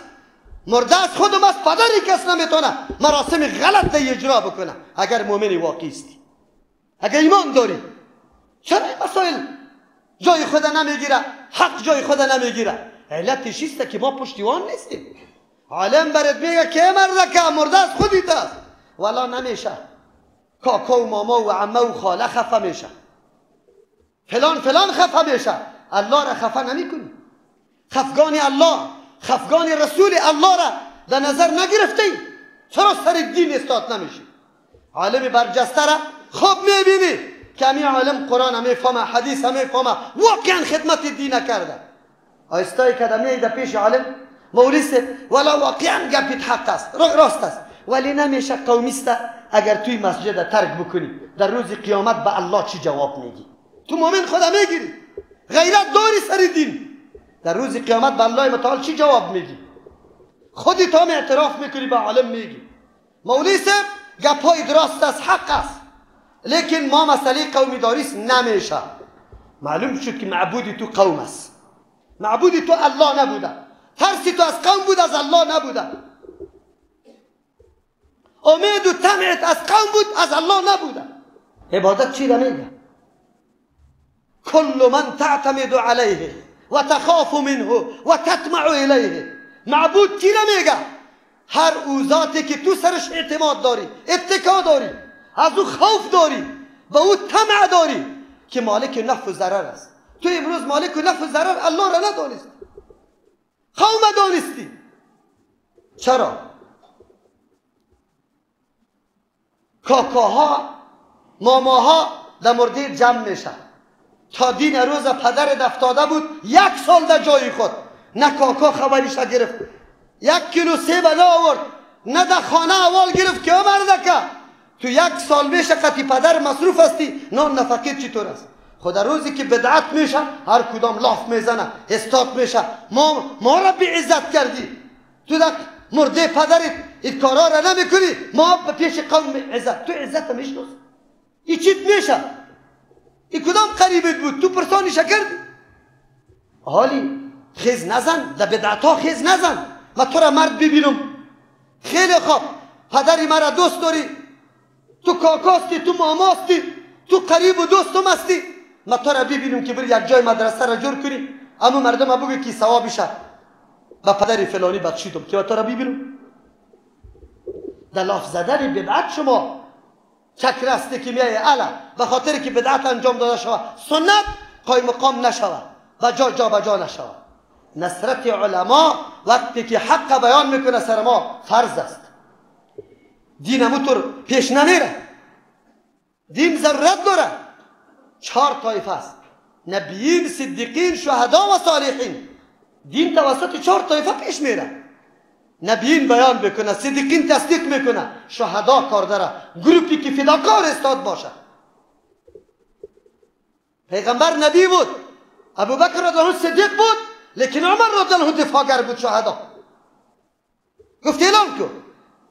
مرده از خودم از پدری کس نمیتونه مراسم غلط اجرا بکنه اگر مؤمن واقعی استی، اگر ایمان داری. چرا این مسائل جای خود نمیگیره؟ حق جای خود نمیگیره. علتش است که ما پشتیوان نیستیم. عالم برات میگه که مرده از خودیت است، والا نمیشه. کاکا و ماما و عمه و خاله خفه میشه، فلان خفه میشه. الله را خفه نمیکنی. خفگان الله، خفگان رسول الله را در نظر نگرفتی. چرا سر دین استاد نمیشی؟ عالم برجسته را خوب میبینی که همین عالم قرآن هم میفهمه، حدیث هم میفهمه، واقعا خدمت دین نکرده. آیستای کدمی در پیش عالم مولیست، والا واقعا گپیت حق است، راست است، ولی نمیشه قومیست. اگر توی مسجد ترک بکنی در روز قیامت به الله چی جواب میگی؟ تو مومن خدا میگیری؟ غیرت داری سر دین؟ در روز قیامت به الله متعال چی جواب میگی؟ خودی تو هم اعتراف میکنی به عالم میگی مولوی صاحب گپای درست است، حق است، لیکن ما مسئله قومی داریست نمیشه. معلوم شد که معبودی تو قوم است، معبودی تو الله نبوده، ترسی تو از قوم بود، از الله نبوده. امید و طمعت از قوم بود، از الله نبوده. عبادت چی را میگه؟ کل من تعتمد علیه و تخاف منه و تطمع الیه. معبود کی را میگه؟ هر او ذاتی که تو سرش اعتماد داری، اتکا داری، از او خوف داری، به او طمع داری که مالک نفع و ضرر است. تو امروز مالک نفع و ضرر الله را ندانستی، قوم دانستی. چرا؟ کاکاها ماماها در مرده جمع میشه. تا دین روز پدرت افتاده بود 1 سال در جای خود، نه کاکا خبریش گرفت، 1 کیلو سیب نه آورد، نه در خانه اول گرفت که مرده که تو 1 سال میشه قطی پدر مصروف هستی، نان نفقیت چطور است؟ خدا روزی که بدعت میشه هر کدام لاف میزنه، استاد میشه، ما را بی عزت کردی. تو در مرده پدرت این کارا را نمیکنی، ما به پیش قوم عزت. تو عزت میشناس؟ این چیت میشه؟ این کدام قریبت بود؟ تو پرسانیش کردی؟ حالی خیز نزن، در بدعت ها خیز نزن. من تو را مرد ببینم، خیلی خوب، پدری مرا دوست داری، تو کاکاستی، تو ماماستی، تو قریب و دوستم هستی، من تو را ببینم که بری یک جای مدرسه را جور کنی، اما مردم بگو که ثوابشه با پدری فلانی بخشیدم، که تو را ببینم. در لاف زدن بدعت شما چکرسته که میای علا به خاطر که بدعت انجام داده شود، سنت قایم مقام نشود و جا به جا نشود. نصرت علما وقتی که حق بیان میکنه سر ما فرض است. دین همونطور پیش نمیره، دین ضرورت داره. 4 طایفه است: نبیین، صدیقین، شهدا و صالحین. دین توسط 4 طایفه پیش میره. نبیین بیان بکنه، صدیقین تصدیق میکنه، شهدا کار داره، گروپی که فداکار استاد باشه. پیغمبر نبی بود، ابوبکر رضی الله عنه صدیق بود، لیکن عمر رضی الله عنه دفاعگر بود، شهدا. گفت اعلام کن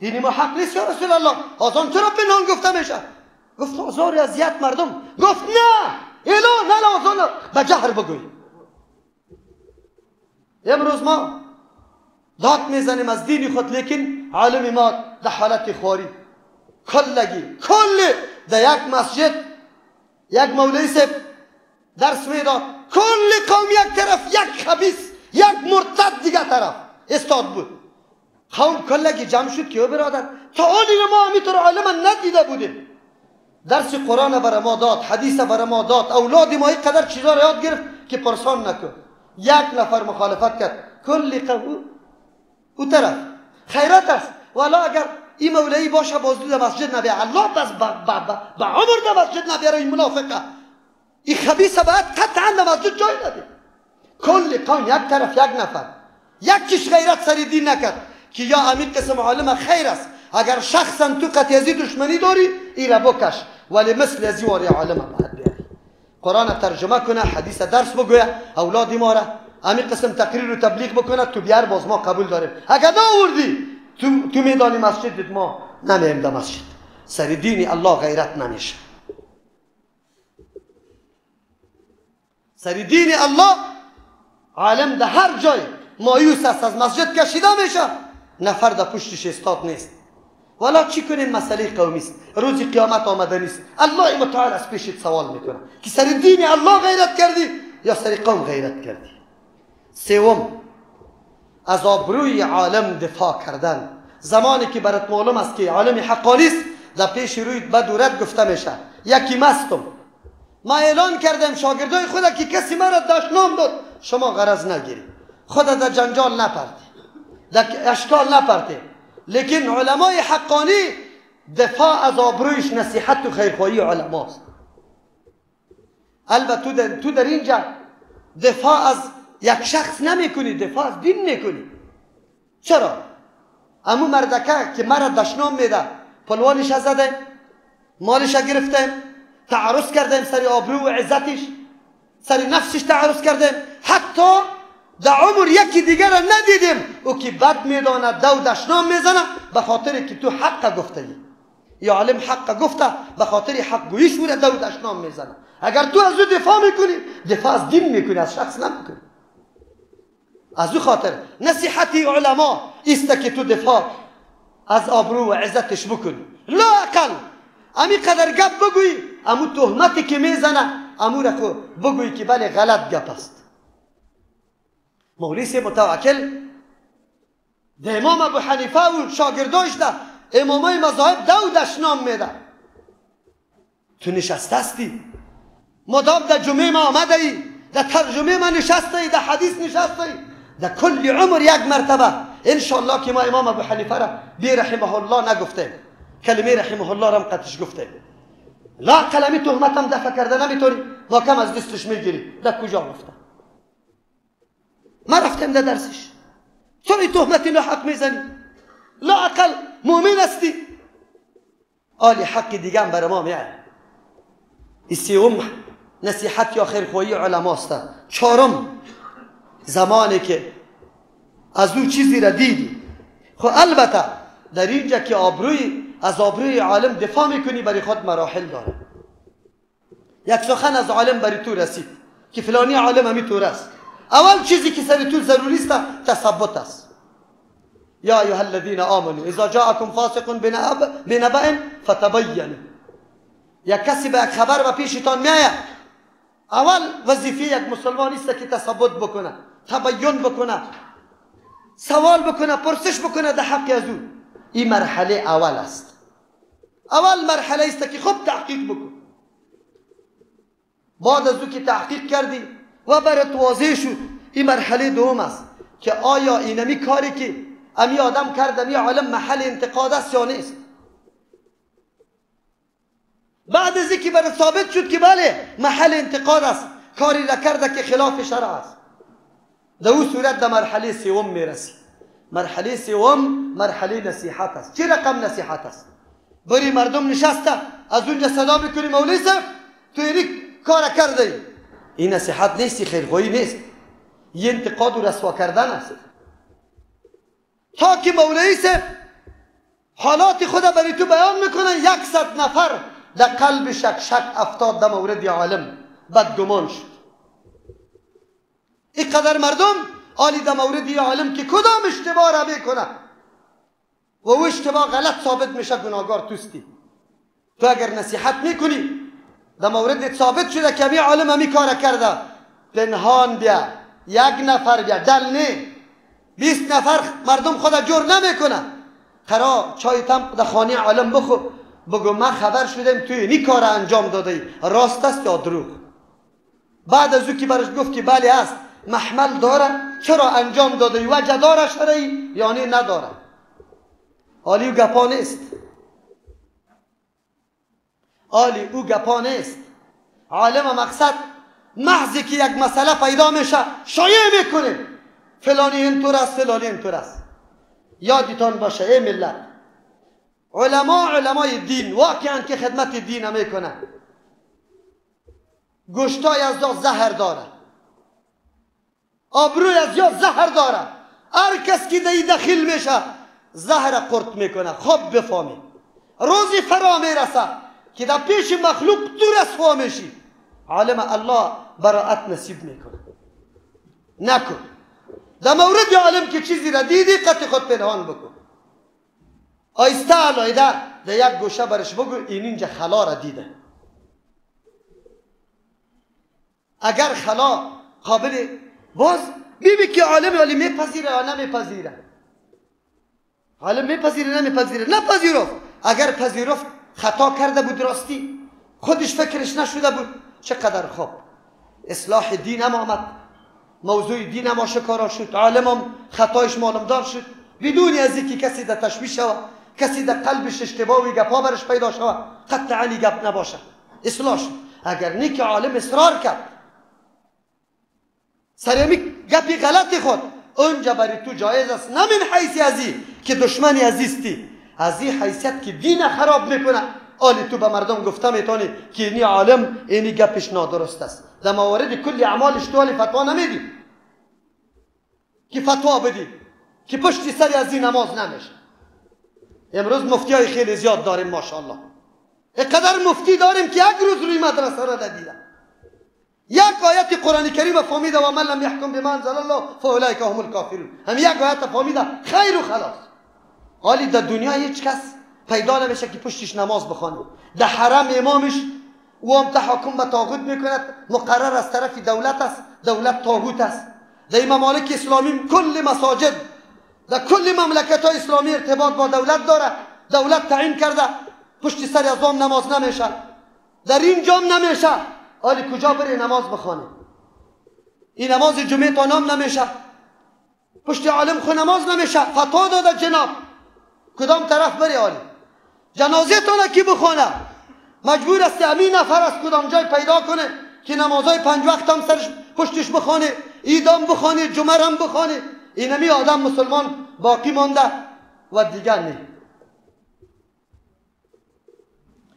دین ما حق نیست یا رسول الله، آزان چرا پنهان گفته میشه؟ گفت آزار اذیت مردم. گفت نه، اعلان، نه آزان به جهر بگوی. امروز ما داد میزنیم از دین خود، لیکن عالم ما در حالت خواری کلگی کل در یک مسجد یک مولوی صاحب درس میداد، کل قوم یک طرف، یک خبیث، یک مرتد دیگه طرف استاد بود. قوم کلگی جمع شد که برادر تا آنی ما همینطور عالم ندیده بودیم. درس قرآن برای ما داد، حدیث برای ما داد، اولاد ما این قدر چیزا را یاد گرفت که پرسان نکن. یک نفر مخالفت کرد کل قوم او طرف خیرات است. والا اگر این مولایی باشه بازدو در مسجد نبیه الله بس با عمر در مسجد نبیه این منافقه این خبیثه باید قطعا در مسجد جای نده. کل قوم یک طرف یک نفر یکیش غیرت سر دین نکرد که یا امیر قسم عالم خیر است اگر شخصا تو قطعی ازی دشمنی داری ای را بکش ولی مثل ازی واری عالم باید بیاری. قرآن ترجمه کنه حدیث درس بگویه اولادی ما را امیر قسم تقریر و تبلیغ بکنه تو بیار باز ما قبول داریم. اگر ناوردی تو میدانی مسجد ما نمیم در مسجد. سر دین الله غیرت نمیشه. سر دین الله عالم در هر جای مایوس است از مسجد کشیده میشه نفر در پشتش استاد نیست. والا چی کنیم مسئله قومی است روز قیامت آمده نیست. الله متعال از پیشت سوال میکنه که سر دین الله غیرت کردی یا سر قوم غیرت کردی. سوم از آبروی عالم دفاع کردن. زمانی که برات معلوم است که عالم حقانی است در پیش روی بد و رد گفته میشه یکی مستم ما اعلان کردم شاگردای خدا که کسی مرا دشنام داد شما غرض نگیری خدا در جنجال نپرتی در اشکال نپرتی. لیکن علمای حقانی دفاع از آبرویش نصیحت و خیرخواهی علماست. البته تو در اینجا دفاع از یک شخص نمی کنی دفاع از دین میکنی. چرا؟ امو مردکه که مرا دشنام میده پلوانش زده مالش گرفته تعرض کردیم سر آبرو و عزتش سر نفسش تعرض کردیم حتی در عمر یکی دیگر را ندیدیم او که بد میداند دو دشنام میزنه به خاطر که تو حق گفته یا عالم حق گفته به خاطر حق گویش او را دو دشنام میزنه. اگر تو از او دفاع میکنی دفاع از دین میکنی از شخص نمیکنی. از او خاطر نصیحتی علما است که تو دفاع از آبرو و عزتش بکنی. لا اقل امی قدر گپ بگوی امو تهمتی که میزنه امو را خو بگوی که بله غلط گپ است. مولوی متوکل ده امام ابو حنیفه و شاگرداش ده امامای مذاهب دو دشنام میده. تو نشسته استی مدام در جمعه ما آمده ای در ترجمه ما نشسته ای در حدیث نشسته ای در کل عمر یک مرتبه انشاءالله که ما امام ابو حنیفه را بی رحمه الله نگفته کلمه رحمه الله را هم قطعش گفته لا کلمه تهمتم دفع کرده نمیتونی ما کم از دستش میگیری در کجا گفته ما رفتم در درسش چرا تهمتی ناحق میزنی لا اقل مؤمن استی آلی حق دیگه هم بر ما میاره. سوم نصیحت یا خیرخواهی علما است. چهارم زمانی که از او چیزی را دیدی خب البته در اینجا که از آبروی عالم دفاع میکنی برای خود مراحل داره. یک سخن از عالم برای تو رسید که فلانی عالم همی طور است اول چیزی که سر تو ضروری است تثبت است. یا ایها الذین آمنوا اذا جاءکم فاسق بنبأ فتبینوا. یک کسی به یک خبر و پیشتان میآید اول وظیفه یک مسلمان است که تثبت بکنه تبیین بکنه سوال بکنه پرسش بکنه در حق از او. این مرحله اول است. اول مرحله است که خوب تحقیق بکن. بعد از او که تحقیق کردی و برات واضح شد این مرحله دوم است که آیا اینمی کاری که امی آدم کرد امی عالم محل انتقاد است یا نیست. بعد از اینکه برات ثابت شد که بله محل انتقاد است کاری را کرده که خلاف شرع است در او صورت در مرحله سوم میرسی. مرحله سوم مرحله نصیحت است. چه رقم نصیحت است؟ بری مردم نشسته از اونجا صدا میکنی مولوی صاحب تو اینی کار کرده این نصیحت نیست خیرخواهی نیست یه انتقاد و رسوا کردن است. تا که مولوی صاحب حالات خود برای تو بیان میکنن 100 نفر در قلب شک افتاد در مورد عالم بدگمان شد. اینقدر مردم آلی در مورد عالم که کدام اشتباه را میکنه و او اشتباه غلط ثابت میشه گناهگار توستی. تو اگر نصیحت میکنی در مورد ثابت شده که این عالم همی کار کرده پنهان بیا یک نفر بیا دل نه 20 نفر مردم خود جور نمیکنه قرار چای تم در خانه عالم بخو بگو من خبر شدم توی اینی کار انجام داده راست است یا دروغ. بعد از او که برش گفت که بله است محمل داره؟ چرا انجام داده؟ وجه داره شرعی یعنی نداره؟ حالی او گپا نیست، حالی او گپا نیست. عالم مقصد محضی که یک مسئله پیدا میشه شایع میکنه فلانی اینطور است، فلانی اینطور است. یادتان باشه ای ملت، علمای دین واقعا که خدمت دین میکنن، گوشتای از دا زهر داره، آبروی از یا زهر داره. هر کس که دی دخیل میشه زهر قرط میکنه. خوب بفهمی روزی فرا میرسه که در پیش مخلوق تو رسوا میشی، عالم الله براءت نصیب میکنه. نکن در مورد عالم که چیزی را دیدی قط خود پنهان بکن، آیسته علایده در یک گوشه برش بگو این اینجا خلا را دیده. اگر خلا قابل باز بیبی که عالم میپذیره یا نمیپذیره، عالم میپذیره نمیپذیره، نپذیرفت. اگر پذیرفت خطا کرده بود، راستی خودش فکرش نشده بود، چقدر خوب. اصلاح دین هم آمد، موضوع دین هم آشکارا شد، عالم هم خطایش معلومدار شد، بدون از اینکه کسی در تشویش شود، کسی در قلبش اشتباهی گپا برش پیدا شود، قطعا گپ نباشه، اصلاح شد. اگر نیک عالم اصرار کرد سرمی گپی غلطی خود، اونجا برای تو جایز است، نه من حیثی ازی که دشمنی عزیزتی، از این حیثیت که دین خراب میکنه. آلی تو به مردم گفته میتونی که اینی عالم اینی گپش نادرست است، در موارد کلی اعمالش تو آلی فتوا نمیدی که فتوا بدی که پشت سری از این نماز نمیشه. امروز مفتی های خیلی زیاد داریم ماشاءالله، اینقدر مفتی داریم که یک روز روی مدرسه را ندیدن، یک آیت قرآن کریم فهمیده و من لم یحکم بما انزل الله فاولئک هم الکافرون، هم یک آیت فهمیده خیر و خلاص. حالی در دنیا هیچ کس پیدا نمیشه که پشتش نماز بخونه. در حرم امامش و هم تحکم به طاغوت میکند، مقرر از طرف دولت است، دولت طاغوت است. در ممالک اسلامی کل مساجد در کل مملکت های اسلامی ارتباط با دولت داره، دولت تعیین کرده پشت سر از هم نماز نمیشه، در این جام نمیشه. حالی کجا بری نماز بخونه؟ این نماز جمعه تا نام نمیشه، پشت عالم خو نماز نمیشه. فتوا داده جناب کدام طرف بری؟ حالی جنازه تانه کی بخونه؟ مجبور است همین نفر از کدام جای پیدا کنه که نمازهای 5 وقت هم سرش پشتش بخونه، عیدام بخونه، جمعه هم بخونه. اینمی آدم مسلمان باقی مانده و دیگر نه.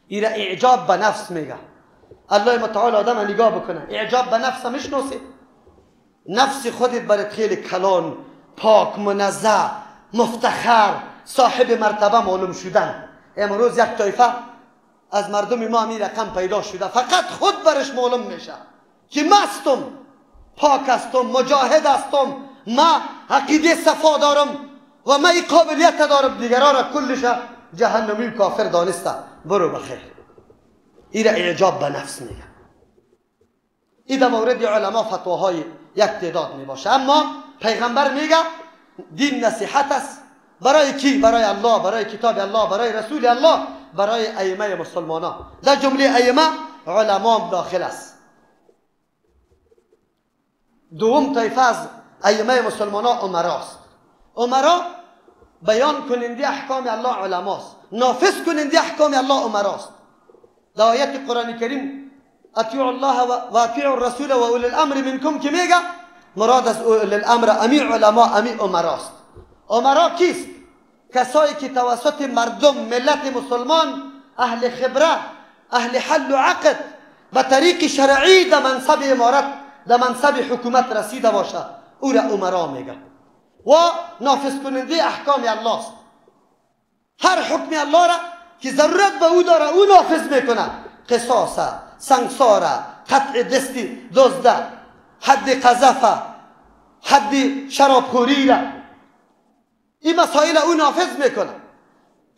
ایره اعجاب به نفس میگه. الله متعال آدم نگاه بکنه، اعجاب به نفس میشناسه؟ نفس خودت برات خیلی کلان، پاک، منزه، مفتخر، صاحب مرتبه معلوم شدن. امروز یک طایفه از مردم ما همین رقم پیدا شده، فقط خود برش معلوم میشه که مستم، پاک هستم، مجاهد هستم، ما عقیده صفا دارم و ما این قابلیت دارم، دیگران را کلش جهنمی و کافر دانسته. برو بخیر. این را اعجاب به نفس میگه. این در مورد علما فتواهای یک تعداد میباشه، اما پیغمبر میگه دین نصیحت است. برای کی؟ برای الله، برای کتاب الله، برای رسول الله، برای ائمه مسلمانان. در جمله ائمه علما هم داخل است. دوم طایفه از ائمه مسلمانان امراست. امرا بیان کننده احکام الله علماست، نافذ کننده احکام الله امراست. در آیت قرآن کریم اطیعوا الله و اطیعوا الرسول و اولی الامر منکم که میگه مراد از اولی الامر امی علما، امی امراست. امرا کیست؟ کسایی که توسط مردم، ملت مسلمان، اهل خبره، اهل حل و عقد، به طریق شرعی در منصب امارت، در منصب حکومت رسیده باشه، او را امرا میگه و نافذ کننده احکام الله است. هر حکم الله را که ضرورت به او داره او نافذ میکنه. قصاص، سنگسار، قطع دستی دزد، حد قذف، حد شرابخوری را، این مسائل او نافذ میکنه.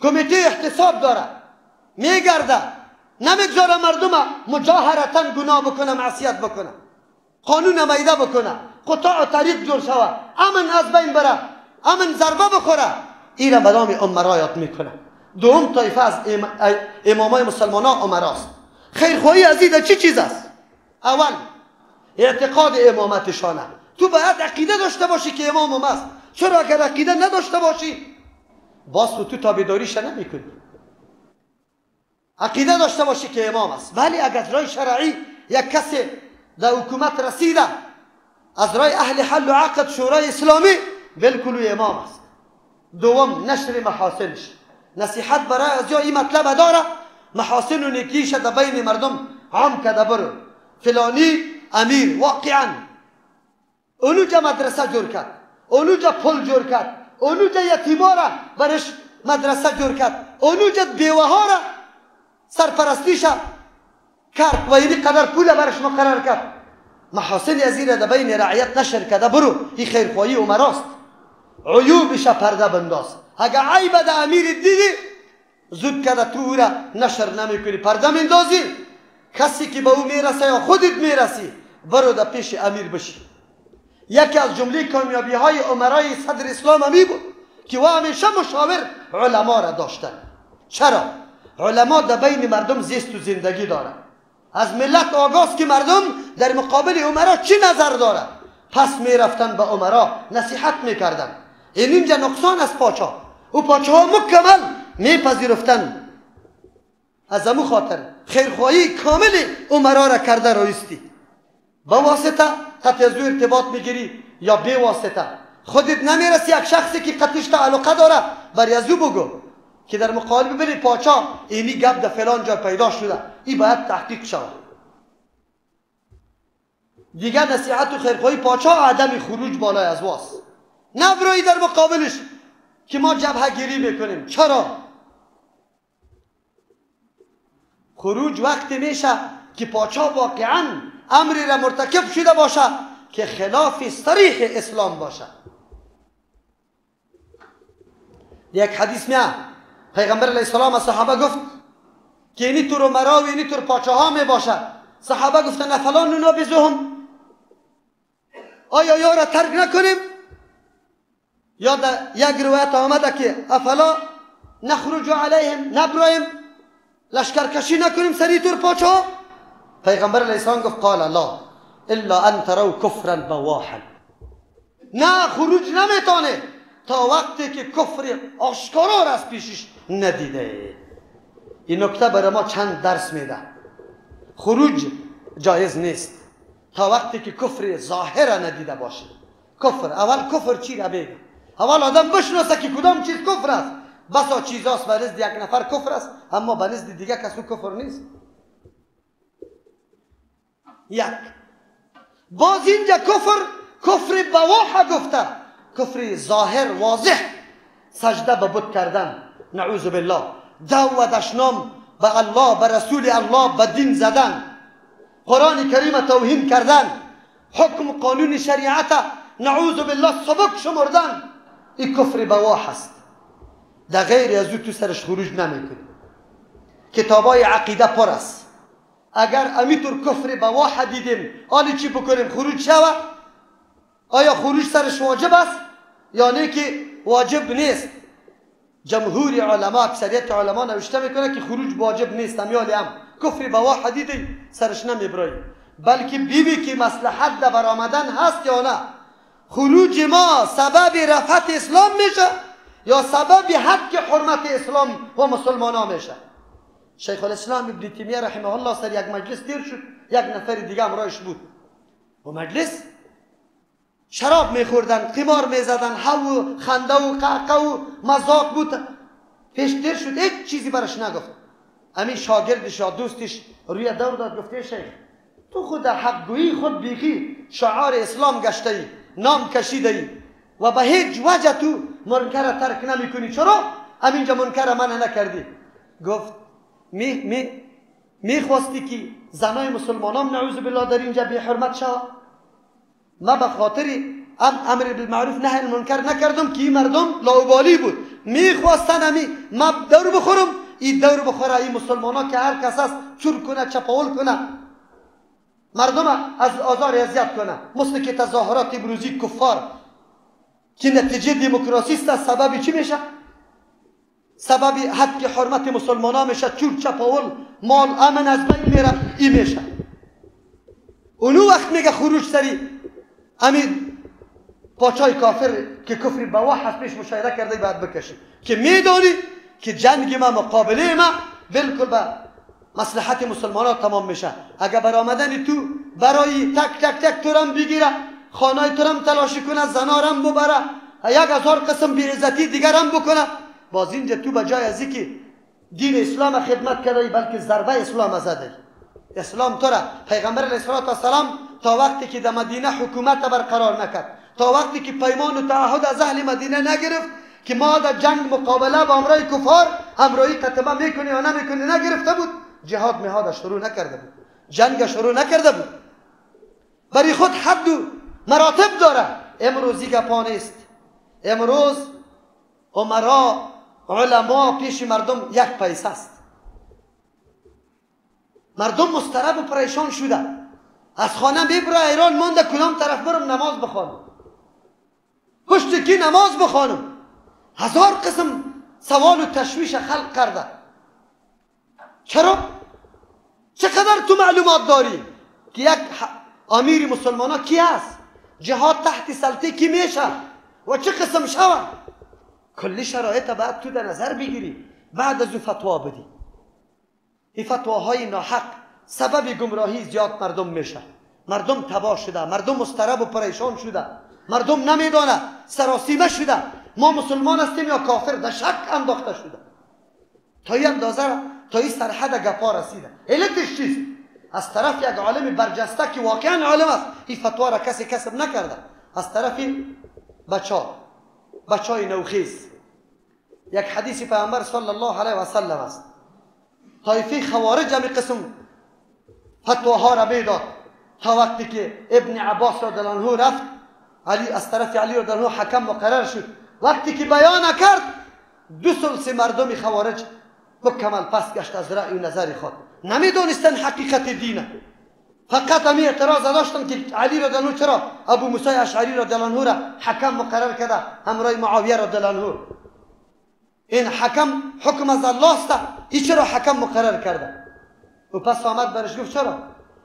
کمیته احتساب داره، میگرده، نمیگذاره مردم مجاهرتا گناه بکنه، معصیت بکنه، قانون میده بکنه، قطاع طریق جور شوه، امن از بین بره، امن ضربه بخوره. این را به نام امرا یاد میکنه. دوم طایفه از امامای مسلمانان امراست. خیرخواهی از این چی چیز است؟ اول اعتقاد امامتشانه، تو باید عقیده داشته باشی که امام است. چرا اگر عقیده نداشته باشی باز تو تابعداریش نمیکنی. عقیده داشته باشی که امام است. ولی اگر رای شرعی یک کسی در حکومت رسیده از رای اهل حل و عقد شورای اسلامی، بالکل امام است. دوم نشر محاسنش، نصیحت برای از یا این مطلب داره محاسن و نیکیش در بین مردم عام کده برو فلانی امیر واقعا اونجا مدرسه جور کرد، اونجا پل جور کرد، اونجا یتیما را برش مدرسه جور کرد، اونجا بیوه ها را سرپرستیش کرد و اینی قدر پول برش مقرر کرد. محاسن ازیره در بین رعیت نشر کده برو، این خیرخواهی امراست. عیوبش پرده بنداز. اگر عیب در امیر دیدی زود کده تو را نشر نمیکنی، پرده مندازی. کسی که به او میرسه یا خودت میرسی برو در پیش امیر بشی. یکی از جمله کامیابی های امرای صدر اسلام همی بود که و همیشه مشاور علما را داشتن. چرا؟ علما در بین مردم زیست و زندگی دارن. از ملت آگاست که مردم در مقابل امرا چی نظر داره، پس میرفتن به امرا نصیحت میکردن. اینجا نقصان از پاچا و پاچه ها مکمل میپذیرفتن. از امو خاطر خیرخواهی کامل امرا را کرده رایستی. با واسطه قطع از او ارتباط میگیری یا بی واسطه خودت نمیرسی. یک شخصی که قطعش تعلقه داره بری از او بگو که در مقابل ببینی پاچا اینی گپ در فلان جا پیدا شده، این باید تحقیق شود. دیگر نصیحت و خیرخواهی پاچا عدم خروج بالای از واس. نبرایی در مقابلش که ما جبهه گیری بکنیم. چرا؟ خروج وقتی میشه که پاچا واقعا امری را مرتکب شده باشه که خلاف صریح اسلام باشه. یک حدیث میاد پیغمبر علیه السلام از صحابه گفت که اینی تو رو مرا و اینی تو رو پاچه ها می باشه. صحابه گفتن افلان ننابذهم، آیا یا را ترک نکنیم؟ یا در یک روایت آمده که افلا نخرج علیهم، نبرایم لشکرکشی نکنیم سری تو رو پاچه ها؟ پیغمبر علیه السلام گفت قال لا الا ان تروا کفرا بواحا، نه خروج نمیتونه تا وقتی که کفر آشکارا را از پیشش ندیده. این نکته برای ما چند درس میده. خروج جایز نیست تا وقتی که کفر ظاهر ندیده باشه. کفر اول کفر چی را بگه؟ اول آدم بشناسه که کدام چیز کفر است. بسا چیزاست به نزد یک نفر کفر است اما به نزد دیگه کسی کفر نیست. یک باز اینجا کفر بواح گفته، کفر ظاهر واضح، سجده به بت کردن، نعوذ بالله، دو و دشنام به الله، به رسول الله، به دین زدن، قرآن کریم توهین کردن، حکم قانون شریعت نعوذ بالله سبک شمردن، این کفر بواح است. در غیر از او تو سرش خروج نمیکنی. کتابای عقیده پر است. اگر امیتور کفر بواح دیدیم حالی چی بکنیم؟ خروج شود؟ آیا خروج سرش واجب است یا نه که واجب نیست؟ جمهور علما، اکثریت علما نوشته میکنه که خروج واجب نیست. امیالی هم کفر بواح دیدی سرش نمیبرایی، بلکه بیبی که مصلحت در برآمدن هست یا نه. خروج ما سبب رفعت اسلام میشه یا سبب حق حرمت اسلام و مسلمان میشه؟ شیخ الاسلام ابن تیمیه رحمه الله سر یک مجلس دیر شد، یک نفر دیگه همراهش بود. و مجلس شراب میخوردن، قمار میزدن، هو و خنده و قعقه و مذاق بود. پیش دیر شد، هیچ چیزی برش نگفت. همین شاگردش یا دوستش روی دور داد، گفته شیخ تو خود حق گویی خود بیخی شعار اسلام گشته ای، نام کشیده ای و به هیچ وجه تو منکر ترک نمی کنی، چرا همینجا منکر من نکردی؟ گفت میخواستی که زنای مسلمانان نعوذ بالله در اینجا بی حرمت شود؟ ما به خاطر امر بالمعروف نهی عن المنکر نکردم که این مردم لاابالی بود، میخواستن ما دور بخورم، این دور بخوره، این مسلمانا که هر کس است چور کنه، چپاول کنه، مردم از آزار اذیت کنه. مثل که تظاهرات امروزی کفار که نتیجه دموکراسی است، سبب چی میشه؟ سبب حق حرمت مسلمانا میشه، چور چپاول، مال امن از بین میره، این میشه. اونو وقت میگه خروج سری امید پاچای کافر که کفری بواح از پیش مشاهده کرده باید بکشی که میدانی که جنگ ما مقابله ما بالکل به مصلحت مسلمانان تمام میشه. اگر برآمدن تو برای تک تک تک تورم بگیره، خانه تورم تلاشی کنه، زنارم ببره، 1000 قسم بی‌عزتی دیگرم بکنه، باز اینجا تو بجای از اینکه دین اسلام خدمت کرده بلکه ضربه اسلام زده. اسلام تو را پیغمبر علیه السلام تا وقتی که در مدینه حکومت برقرار نکرد، تا وقتی که پیمان و تعهد از اهل مدینه نگرفت که ما در جنگ مقابله با امرای کفار همراهی تتبع میکنی یا نمیکنی نگرفته بود، جهاد میهاد شروع نکرده بود، جنگ شروع نکرده بود. برای خود حد و مراتب داره. امروزی گپا نیست. امروز امرا علما پیش مردم یک پیسه است. مردم مضطرب و پریشان شده. از خانه میبره ایران مانده کدام طرف برم نماز بخوانم، پشت کی نماز بخوانم. 1000 قسم سوال و تشویش خلق کرده. چرا؟ چقدر تو معلومات داری که یک امیر مسلمان ها کی است؟ جهاد تحت سلطه کی میشه و چه قسم شود؟ کلی شرایط باید تو در نظر بگیری، بعد از او فتوا بدی. این فتواهای ناحق سبب گمراهی زیاد مردم میشه. مردم تباه شده، مردم مضطرب و پریشان شده، مردم نمیدانه سراسیمه شده ما مسلمان هستیم یا کافر، در شک انداخته شده. تا این اندازه، تا این سرحد گپا رسیده. علتش چیست؟ از طرف یک عالم برجسته که واقعا عالم است، این فتوا را کسی کسب نکرده، از طرف بچای نوخیز. یک حدیث پیامبر صلی الله علیه و سلم است. طایفه خوارج همی قسم فتواها را میداد تا وقتی که ابن عباس رضی الله عنه رفت، علی از طرف علی رضی الله عنه حکم مقرر شد. وقتی که بیان کرد 2/3 مردم خوارج مکمل پس گشت از رأی و نظر خود، نمیدونستن حقیقت دینه. فقط همی اعتراض داشتن که علی رضی الله عنه چرا ابو موسی اشعری رضی الله عنه را حکم مقرر کرده همراه معاویه رضی الله عنه. این حکم از الله است، این چرا حکم مقرر کرده؟ و پس آمد برش گفت چرا؟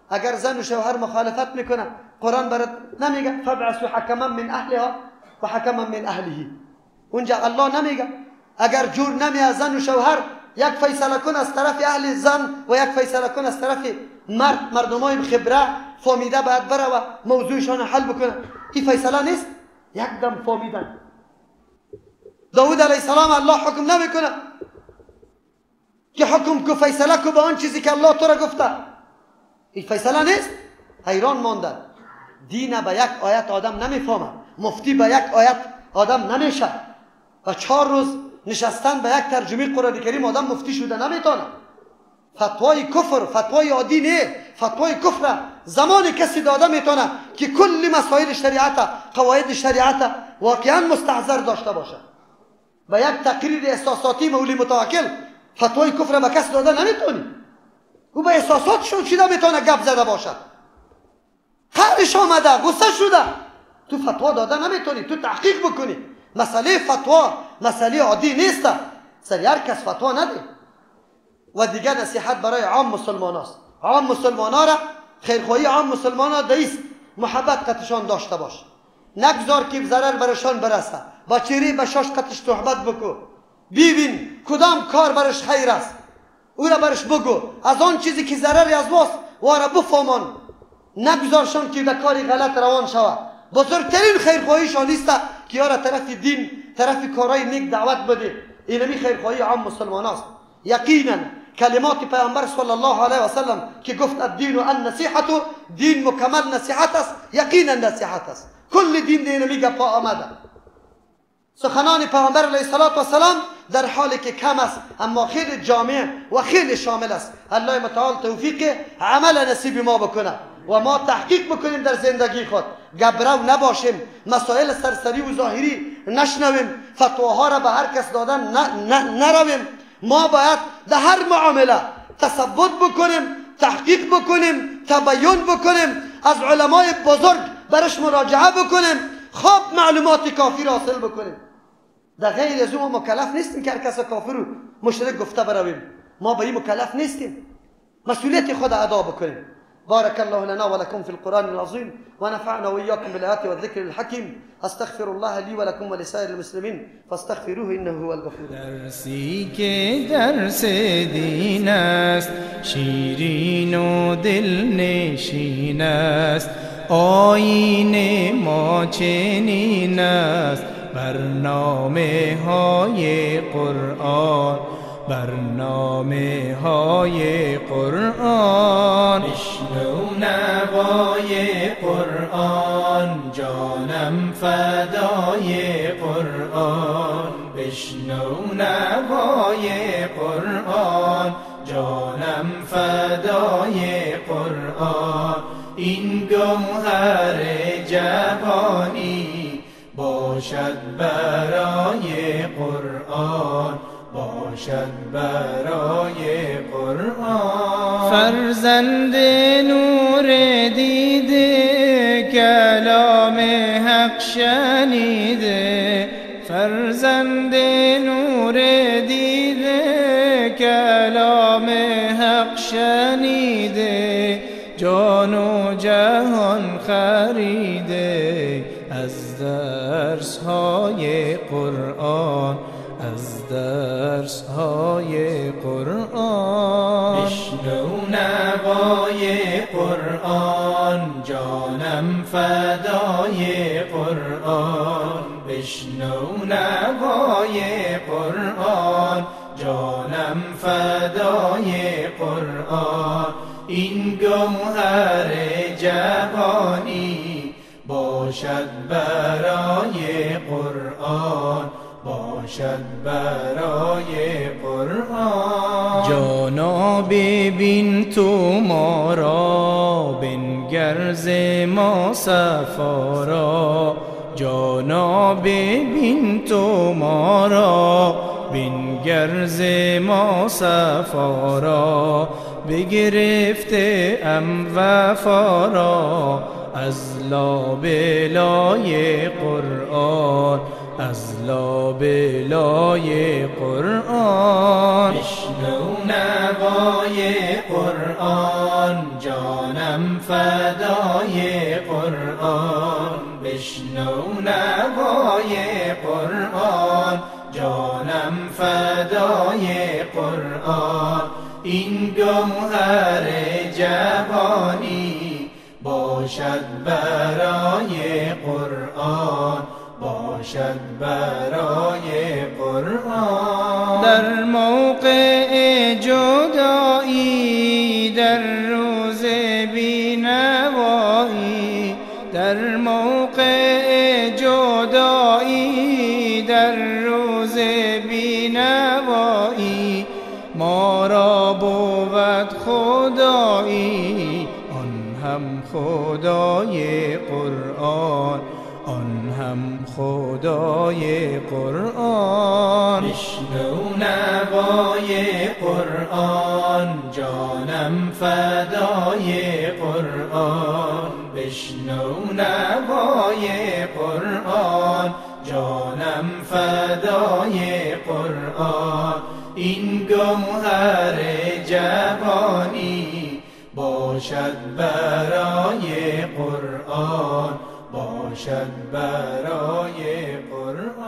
اگر زن و شوهر مخالفت میکنه قرآن برات نمیگه فبعثوا حکما من اهلها و حکما من اهله؟ اونجا الله نمیگه اگر جور نمیاد زن و شوهر یک فیصله کن از طرف اهل زن و یک فیصله کن از طرف مردمای خبره فهمیده باید بره و موضوعشان حل بکنه؟ این فیصله نیست؟ یک دم فهمیدن. داود علیه السلام الله حکم نمیکنه که حکم کو فیصله کو به آن چیزی که الله تو را گفته؟ این فیصله نیست؟ حیران ماندن. دین به یک آیت آدم نمیفهمه، مفتی به یک آیت آدم نمیشه و 4 روز نشستن به یک ترجمه قرآن کریم آدم مفتی شده نمیتونه. فتوای کفر، فتوای عادی نه، فتوای کفر زمان کسی داده میتونه که کل مسائل شریعت، قواعد شریعت واقعا مستحضر داشته باشه. به یک تقریر احساساتی مولی متوکل فتوای کفر به کسی داده نمیتونی. او به احساساتشون چیده میتونه گپ زده باشه. خرش آمده، غصه شده، تو فتوا داده نمیتونی، تو تحقیق بکنی. مسئله فتوا مسئله عادی نیست، سر هر کس فتوا نده. و دیگه نصیحت برای عام مسلمان است. عام مسلمان ها را خیرخواهی عام مسلمان ها دایست محبت قطشان داشته باش، نگذار که ضرر برشان برسه. با چیری به شاش قطش صحبت بکو، ببین کدام کار برش خیر است، او را برش بگو. از آن چیزی که ضرری از ماست وارا بفهمان، نگذارشان که در کاری غلط روان شود. بزرگترین خیرخواهیشان است که یارا طرف دین، طرف کارهای نیک دعوت بده. اینمی خیرخواهی عام مسلمان است. یقینا کلمات پیامبر صلی الله علیه و سلم که گفت الدین و النصیحت، دین مکمل نصیحت است، یقینا نصیحت است. کل دین اینمی گپا آمده. سخنان پیامبر علیه السلام در حالی که کم است اما خیلی جامع و خیلی شامل است. الله متعال توفیق عمل نصیب ما بکنه و ما تحقیق بکنیم در زندگی خود، گبرو نباشیم، مسائل سرسری و ظاهری نشنویم، فتواها را به هر کس دادن نرویم. ما باید در هر معامله تثبت بکنیم، تحقیق بکنیم، تبیین بکنیم، از علمای بزرگ برش مراجعه بکنیم، خوب معلومات کافی را حاصل بکنیم. در غیر از ما مکلف نیستیم که هر کس کافر و مشرک گفته برویم. ما به این مکلف نیستیم، مسئولیت خود ادا بکنیم. بارك الله لنا ولكم في القرآن العظيم ونفعنا وإياكم بالآيات والذكر الحكيم. استغفر الله لي ولكم ولسائر المسلمين فاستغفروه إنه هو الغفور. درسی که درس دین است، شیرین و دلنشین است، آیین ما چنین است، برنامه های قرآن، برنامه های قرآن. بشنو نوای قرآن، جانم فدای قرآن. بشنو نوای قرآن، جانم فدای قرآن. این گوهر جوانی باشد برای قرآن، باشد برای قرآن. فرزند نور دیده، کلام حق شنیده. فرزند نور دیده، کلام حق شنیده. جان و جهان خریده از درس های قرآن، از درس های قرآن. بشنو نوای قرآن، جانم فدای قرآن. بشنو نوای قرآن، جانم فدای قرآن. این گوهر جوانی باشد برای قرآن، باشد برای قرآن. جانا ببین تو ما را، بنگر ز ما صفا را. جانا ببین تو ما را، بنگر ز ما صفا را. بگرفته ام وفا را از لابلای قرآن، از لابلای قرآن. بشنو نوای قرآن، جانم فدای قرآن. بشنو نوای قرآن، جانم فدای قرآن. این گوهر جوانی باشد برای قرآن، باشد برای قرآن. در موقع جدایی، در روز بینوایی. در موقع جدایی، در روز بینوایی. ما را بود خدایی، آن هم خدای قرآن، آن هم خدای قرآن. بشنو نوای قرآن، جانم فدای قرآن. بشنو نوای قرآن، جانم فدای قرآن. این گوهر جوانی باشد برای قرآن، باشد برای قرآن.